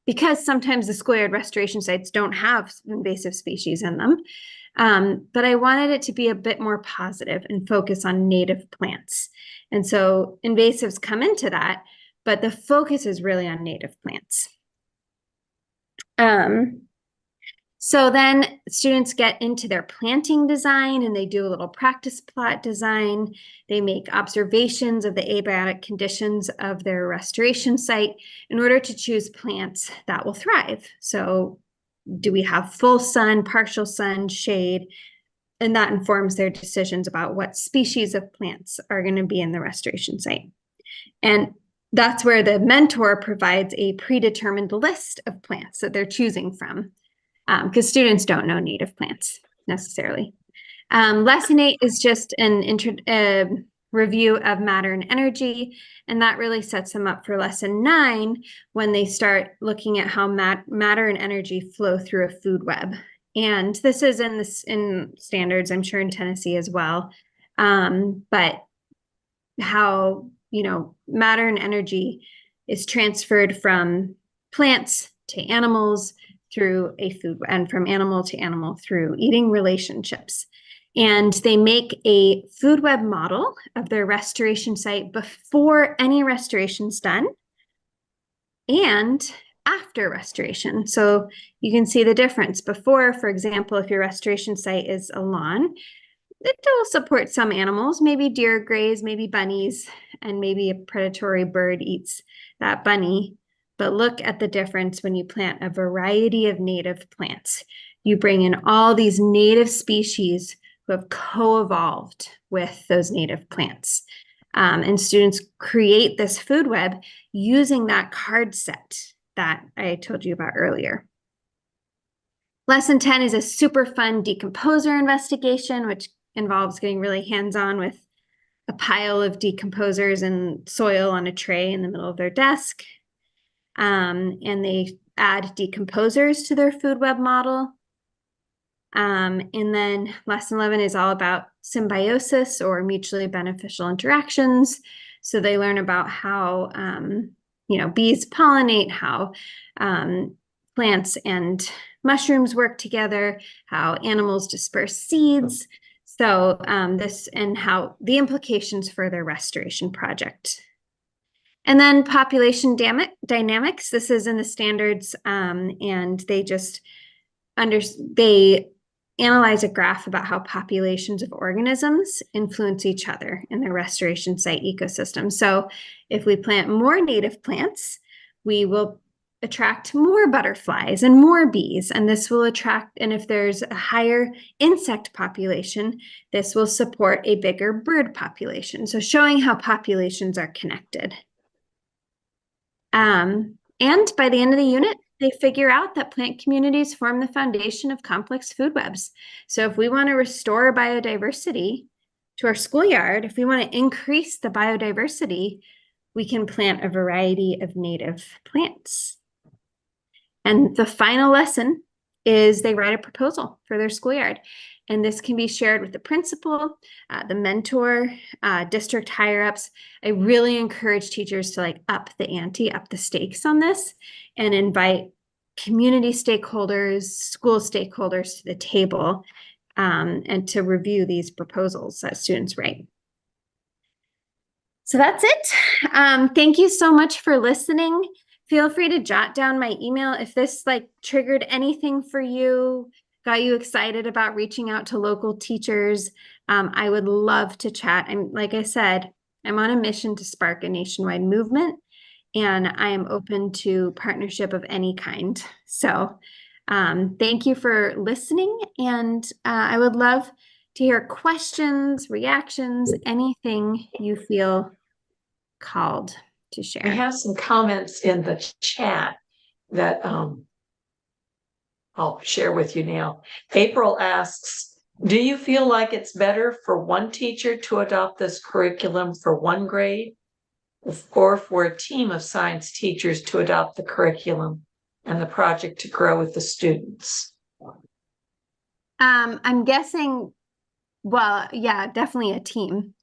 because sometimes the schoolyard restoration sites don't have invasive species in them. But I wanted it to be a bit more positive and focus on native plants. And so invasives come into that, but the focus is really on native plants. So then students get into their planting design and they do a little practice plot design. They make observations of the abiotic conditions of their restoration site in order to choose plants that will thrive. So do we have full sun, partial sun, shade? And that informs their decisions about what species of plants are going to be in the restoration site. And that's where the mentor provides a predetermined list of plants that they're choosing from, because students don't know native plants necessarily. Lesson 8 is just an review of matter and energy, and that really sets them up for lesson 9 when they start looking at how matter and energy flow through a food web. And this is in standards, I'm sure in Tennessee as well, but how, you know, matter and energy is transferred from plants to animals through a food, and from animal to animal through eating relationships. And they make a food web model of their restoration site before any restoration's done and after restoration. So you can see the difference. Before, for example, if your restoration site is a lawn, it will support some animals, maybe deer graze, maybe bunnies, and maybe a predatory bird eats that bunny. But look at the difference when you plant a variety of native plants. You bring in all these native species who have co-evolved with those native plants. And students create this food web using that card set that I told you about earlier. Lesson 10 is a super fun decomposer investigation, which involves getting really hands-on with a pile of decomposers and soil on a tray in the middle of their desk. And they add decomposers to their food web model. And then lesson 11 is all about symbiosis or mutually beneficial interactions. So they learn about how, you know, bees pollinate, how plants and mushrooms work together, how animals disperse seeds. So this and how the implications for their restoration project. And then population dynamics. This is in the standards, and they just they analyze a graph about how populations of organisms influence each other in the restoration site ecosystem. So if we plant more native plants, we will attract more butterflies and more bees, and this will attract, and if there's a higher insect population, this will support a bigger bird population. So showing how populations are connected. And by the end of the unit, they figure out that plant communities form the foundation of complex food webs. So if we want to restore biodiversity to our schoolyard, if we want to increase the biodiversity, we can plant a variety of native plants. And the final lesson is they write a proposal for their schoolyard. And this can be shared with the principal, the mentor, district higher-ups. I really encourage teachers to like up the ante, up the stakes on this, and invite community stakeholders, school stakeholders to the table, and to review these proposals that students write. So that's it. Thank you so much for listening. Feel free to jot down my email if this like triggered anything for you, got you excited about reaching out to local teachers. I would love to chat. Like I said, I'm on a mission to spark a nationwide movement, and I am open to partnership of any kind. So thank you for listening, and I would love to hear questions, reactions, anything you feel called to share. I have some comments in the chat that I'll share with you now. April asks, do you feel like it's better for one teacher to adopt this curriculum for one grade, or for a team of science teachers to adopt the curriculum and the project to grow with the students? I'm guessing, well, yeah, definitely a team.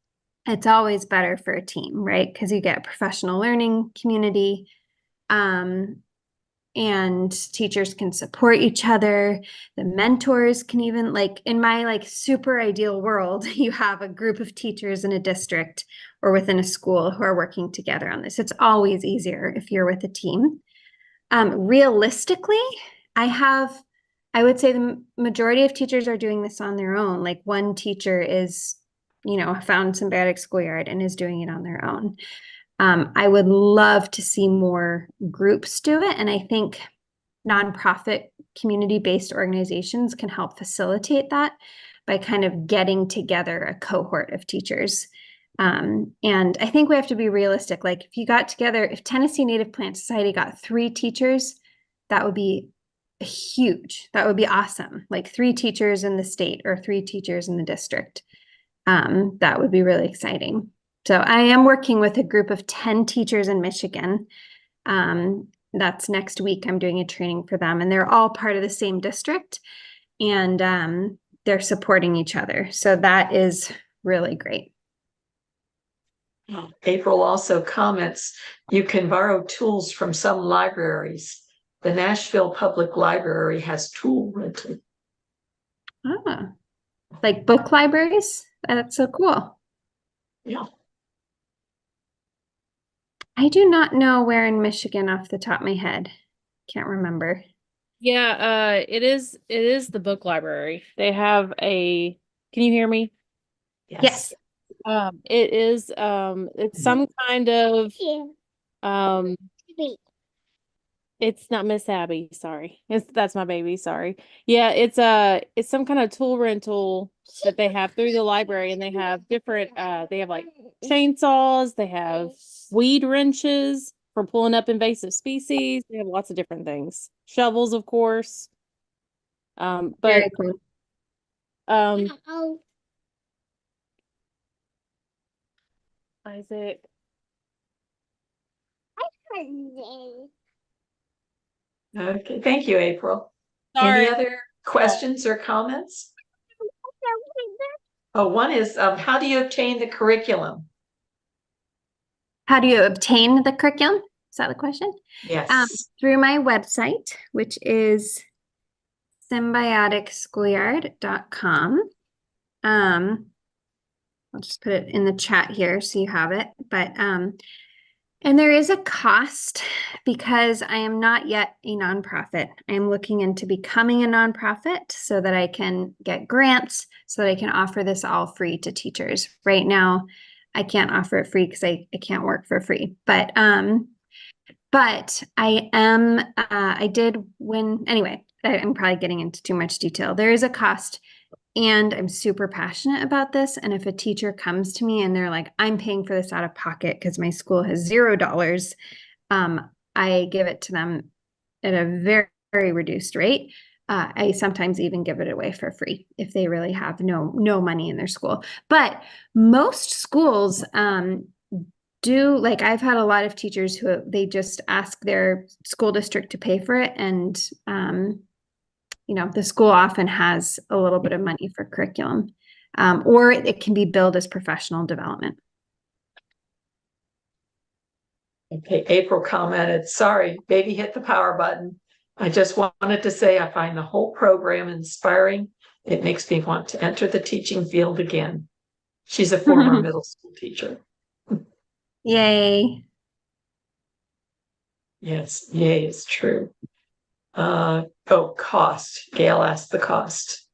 It's always better for a team, right? Because you get a professional learning community. and teachers can support each other. The mentors can even, like, in my like super ideal world, you have a group of teachers in a district or within a school who are working together on this. It's always easier if you're with a team. Realistically, I would say the majority of teachers are doing this on their own. Like one teacher is, found Symbiotic Schoolyard and is doing it on their own. I would love to see more groups do it. And I think nonprofit community-based organizations can help facilitate that by kind of getting together a cohort of teachers. And I think we have to be realistic. Like if Tennessee Native Plant Society got 3 teachers, that would be huge. That would be awesome. Like 3 teachers in the state or 3 teachers in the district. That would be really exciting. So I am working with a group of 10 teachers in Michigan. That's next week. I'm doing a training for them, and they're all part of the same district, and they're supporting each other. So that is really great. April also comments, you can borrow tools from some libraries. The Nashville Public Library has tool rental. Ah, like book libraries? That's so cool. Yeah. I do not know where in Michigan off the top of my head. Can't remember. Yeah, it is the book library. They have can you hear me? Yes. It is it's some kind of it's not Miss Abby, sorry. That's my baby, sorry. Yeah, it's some kind of tool rental that they have through the library, and they have different they have like chainsaws, they have weed wrenches for pulling up invasive species, they have lots of different things. Shovels, of course. But very cool. Isaac. Okay, thank you, April. Sorry. Any other questions or comments? Oh, one is, how do you obtain the curriculum? How do you obtain the curriculum? Is that the question? Yes. Through my website, which is symbioticschoolyard.com. I'll just put it in the chat here so you have it. But and there is a cost because I am not yet a nonprofit. I am looking into becoming a nonprofit so that I can get grants, so that I can offer this all free to teachers. Right now, I can't offer it free because I can't work for free. But I am, I did win, anyway, I'm probably getting into too much detail. There is a cost, and I'm super passionate about this. And if a teacher comes to me and they're like, I'm paying for this out of pocket because my school has $0, I give it to them at a very, very reduced rate. I sometimes even give it away for free if they really have no money in their school. But most schools do, like, I've had a lot of teachers who they just ask their school district to pay for it, and the school often has a little bit of money for curriculum, or it can be billed as professional development. Okay, April commented, sorry, baby hit the power button. I just wanted to say I find the whole program inspiring. It makes me want to enter the teaching field again. She's a former middle school teacher. Yay. Yes, yay is true. Cost. Gail asked the cost.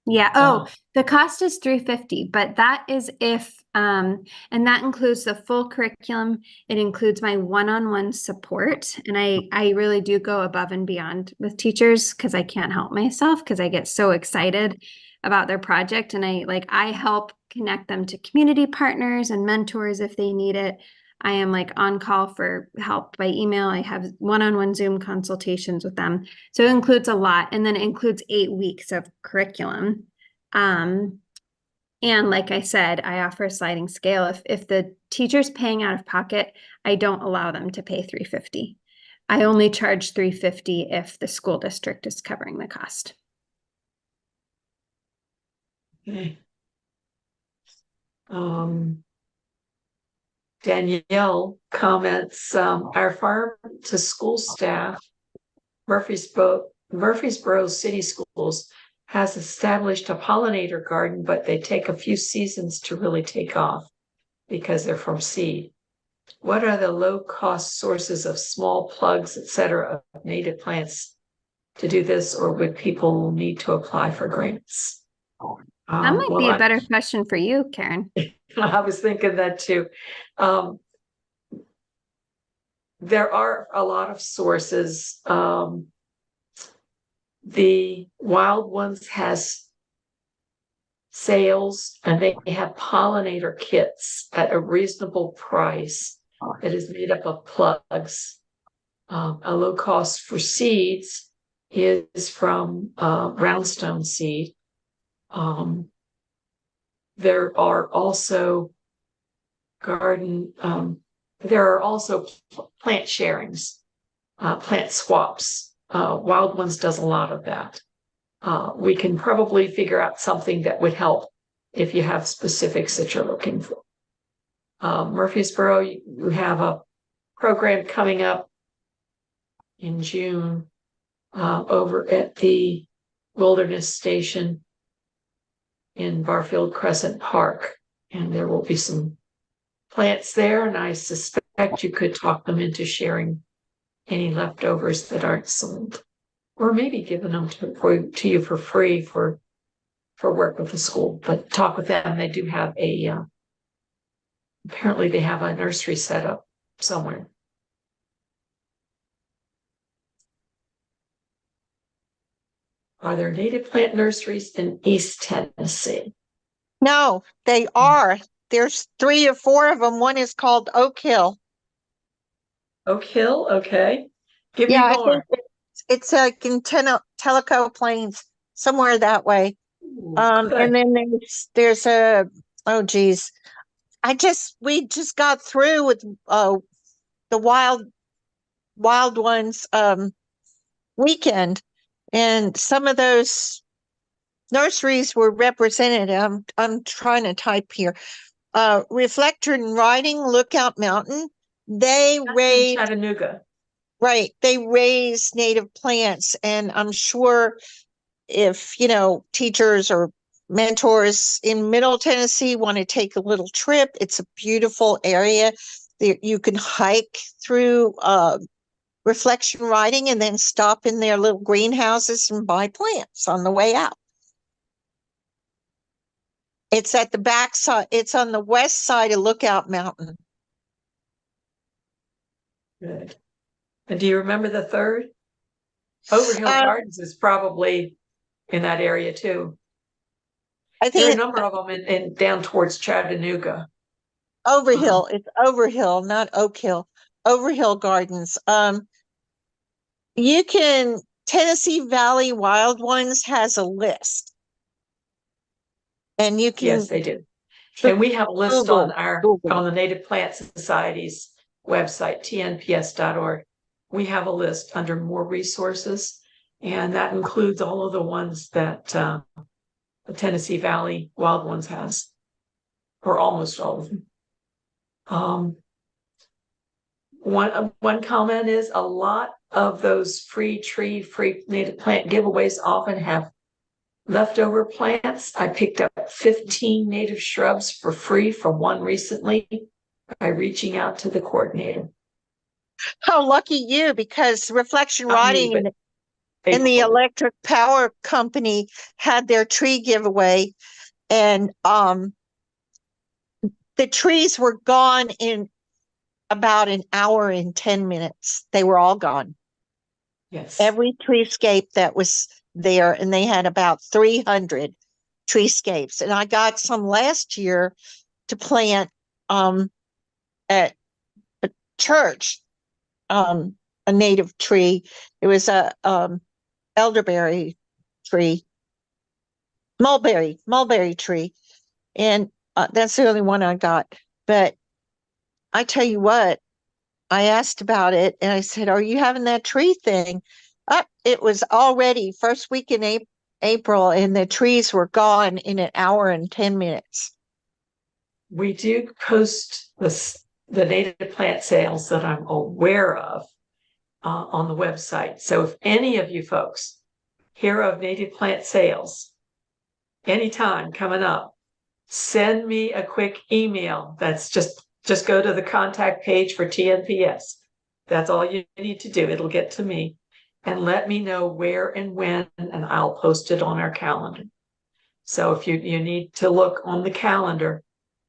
Yeah. The cost is $350, but that is if, and that includes the full curriculum. It includes my one-on-one support. And I really do go above and beyond with teachers because I can't help myself because I get so excited about their project. And I help connect them to community partners and mentors if they need it. I am like on call for help by email. I have one-on-one Zoom consultations with them. So it includes a lot. And then it includes 8 weeks of curriculum. And like I said, I offer a sliding scale. If the teacher's paying out of pocket, I don't allow them to pay $350. I only charge $350 if the school district is covering the cost. Okay. Danielle comments, our farm to school staff, Murfreesboro City Schools has established a pollinator garden, but they take a few seasons to really take off because they're from seed. What are the low-cost sources of small plugs, etc., of native plants to do this, or would people need to apply for grants? That might be a better question for you, Karen. I was thinking that too. There are a lot of sources. The Wild Ones has sales, and they have pollinator kits at a reasonable price that is made up of plugs. A low cost for seeds is from roundstone seed. There are also plant sharings, plant swaps. Wild Ones does a lot of that. We can probably figure out something that would help if you have specifics that you're looking for. Murfreesboro, you have a program coming up in June over at the Wilderness Station in Barfield Crescent Park, and there will be some plants there, and I suspect you could talk them into sharing any leftovers that aren't sold, or maybe giving them to you for free for work with the school. But talk with them. They do have apparently they have a nursery set up somewhere. Are there native plant nurseries in East Tennessee? No, they are. There's 3 or 4 of them. One is called Oak Hill. Oak Hill, okay. Give me more. I think it's like in Tellico Plains, somewhere that way. And then there's oh geez, we just got through with the Wild Ones weekend, and some of those nurseries were represented. I'm trying to type here. Reflector and Riding, Lookout Mountain. They raise Chattanooga. Right. They raise native plants, and I'm sure if, teachers or mentors in Middle Tennessee want to take a little trip, it's a beautiful area. You can hike through Reflection Riding and then stop in their little greenhouses and buy plants on the way out. It's at the back side. It's on the west side of Lookout Mountain. Good. And do you remember the third? Overhill Gardens is probably in that area too. I think there are a number of them in down towards Chattanooga. Overhill. It's Overhill, not Oak Hill. Overhill Gardens. Tennessee Valley Wild Ones has a list. And you can. Yes, they do. And we have a list on the Native Plant Society's website, TNPS.org. We have a list under more resources, and that includes all of the ones that the Tennessee Valley Wild Ones has, or almost all of them. One comment is a lot of those free native plant giveaways often have leftover plants. I picked up 15 native shrubs for free from one recently by reaching out to the coordinator. How lucky you, because Reflection Riding and the electric power company had their tree giveaway, and the trees were gone in about an hour and 10 minutes. They were all gone. Yes. Every treescape that was there, and they had about 300 treescapes. And I got some last year to plant at a church, a native tree. It was a elderberry tree, mulberry tree. And that's the only one I got. But I tell you what, I asked about it and I said, are you having that tree thing? It was already first week in April, and the trees were gone in an hour and 10 minutes. We do post the native plant sales that I'm aware of on the website. So if any of you folks hear of native plant sales anytime coming up, send me a quick email. That's just go to the contact page for TNPS. That's all you need to do. It'll get to me, and let me know where and when, and I'll post it on our calendar. So if you need to look on the calendar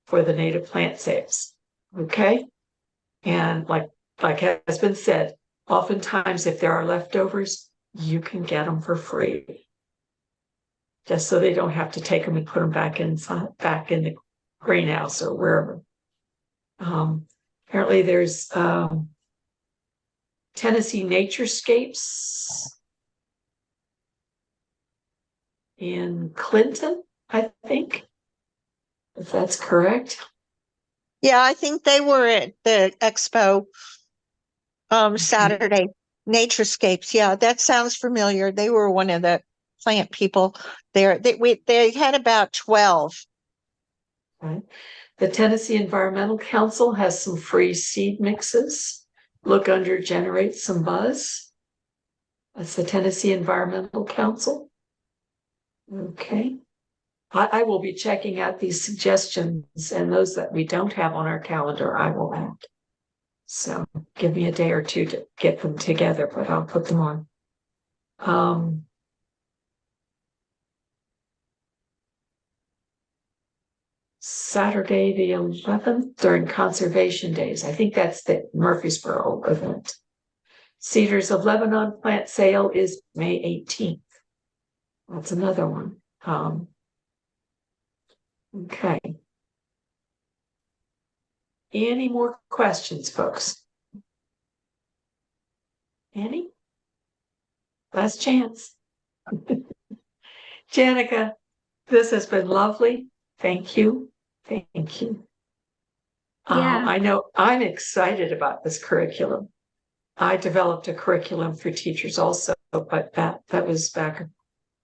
for the native plant sales, okay? And like has been said, oftentimes if there are leftovers, you can get them for free, just so they don't have to take them and put them back in the greenhouse or wherever. Apparently there's Tennessee Naturescapes in Clinton, I think, if that's correct. Yeah, I think they were at the expo Saturday. Naturescapes. Yeah, that sounds familiar. They were one of the plant people there. They had about 12. Right. The Tennessee Environmental Council has some free seed mixes. Look under Generate Some Buzz. That's the Tennessee Environmental Council. Okay. I will be checking out these suggestions, and those that we don't have on our calendar, I will add. So give me a day or two to get them together, but I'll put them on. Saturday the 11th during Conservation Days. I think that's the Murfreesboro event. Cedars of Lebanon plant sale is May 18th. That's another one. Okay. Any more questions, folks? Any? Last chance. Janneke, this has been lovely. Thank you. Thank you. Yeah. I know I'm excited about this curriculum. I developed a curriculum for teachers also, but that was back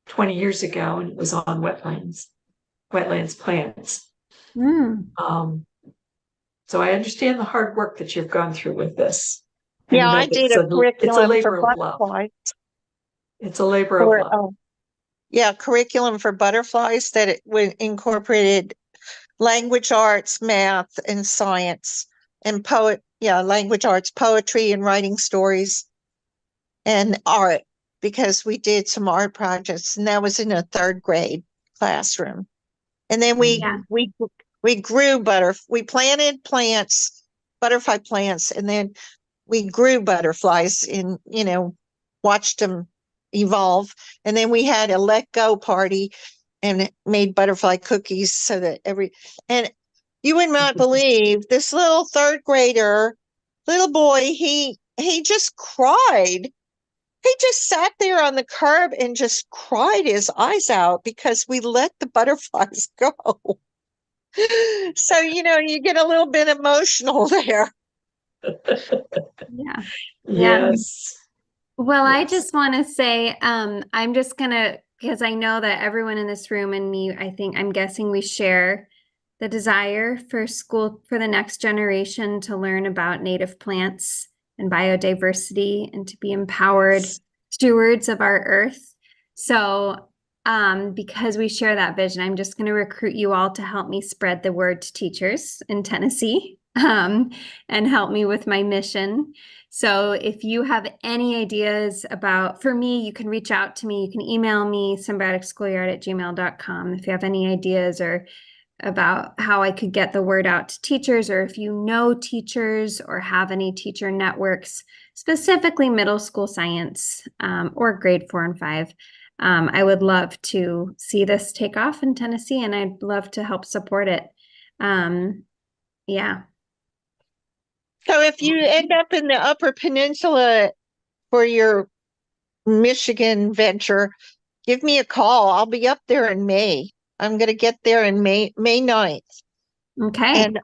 20 years ago, and it was on wetlands plants. So I understand the hard work that you've gone through with this. Yeah, I did a curriculum for butterflies. It's a labor of love. Yeah, curriculum for butterflies that it incorporated language arts, math, and science, and language arts, poetry, and writing stories, and art, because we did some art projects, and that was in a 3rd grade classroom. And then we grew we planted plants, butterfly plants, and then we grew butterflies and, watched them evolve. And then we had a let go party and made butterfly cookies so that and you would not believe this little 3rd grader, little boy, he just cried. He just sat there on the curb and just cried his eyes out because we let the butterflies go. So, you get a little bit emotional there. Yeah. Yes. Well, I just want to say, I'm just gonna, because I know that everyone in this room and me, I'm guessing we share the desire for the next generation to learn about native plants and biodiversity and to be empowered stewards of our earth. So, because we share that vision, I'm just going to recruit you all to help me spread the word to teachers in Tennessee, and help me with my mission. So if you have any ideas for me, you can reach out to me. You can email me, symbioticschoolyard@gmail.com, if you have any ideas or about how I could get the word out to teachers, or if you know teachers or have any teacher networks, specifically middle school science, or grade 4 and 5. I would love to see this take off in Tennessee, and I'd love to help support it. Yeah. So if you end up in the Upper Peninsula for your Michigan venture, give me a call. I'll be up there in May. I'm going to get there in May 9th. Okay. And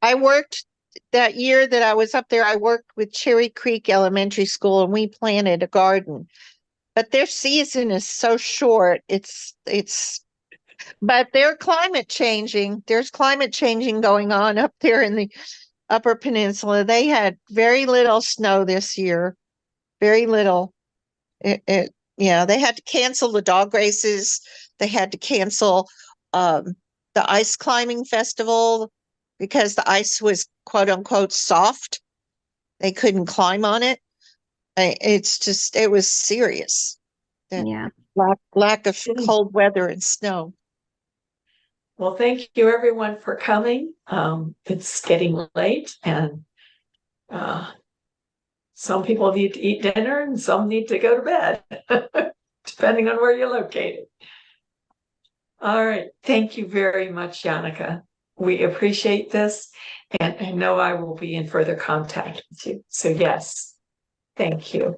I worked that year that I was up there. I worked with Cherry Creek Elementary School, and we planted a garden. But their season is so short. But they're climate changing. There's climate changing going on up there in the Upper Peninsula, they had very little snow this year. Very little. Yeah, they had to cancel the dog races. They had to cancel the ice climbing festival because the ice was quote unquote soft. They couldn't climb on it. It was serious. Yeah. Lack of cold weather and snow. Well, thank you everyone for coming. It's getting late and some people need to eat dinner and some need to go to bed, depending on where you're located. All right. Thank you very much, Janneke. We appreciate this, and I know I will be in further contact with you. So yes, thank you.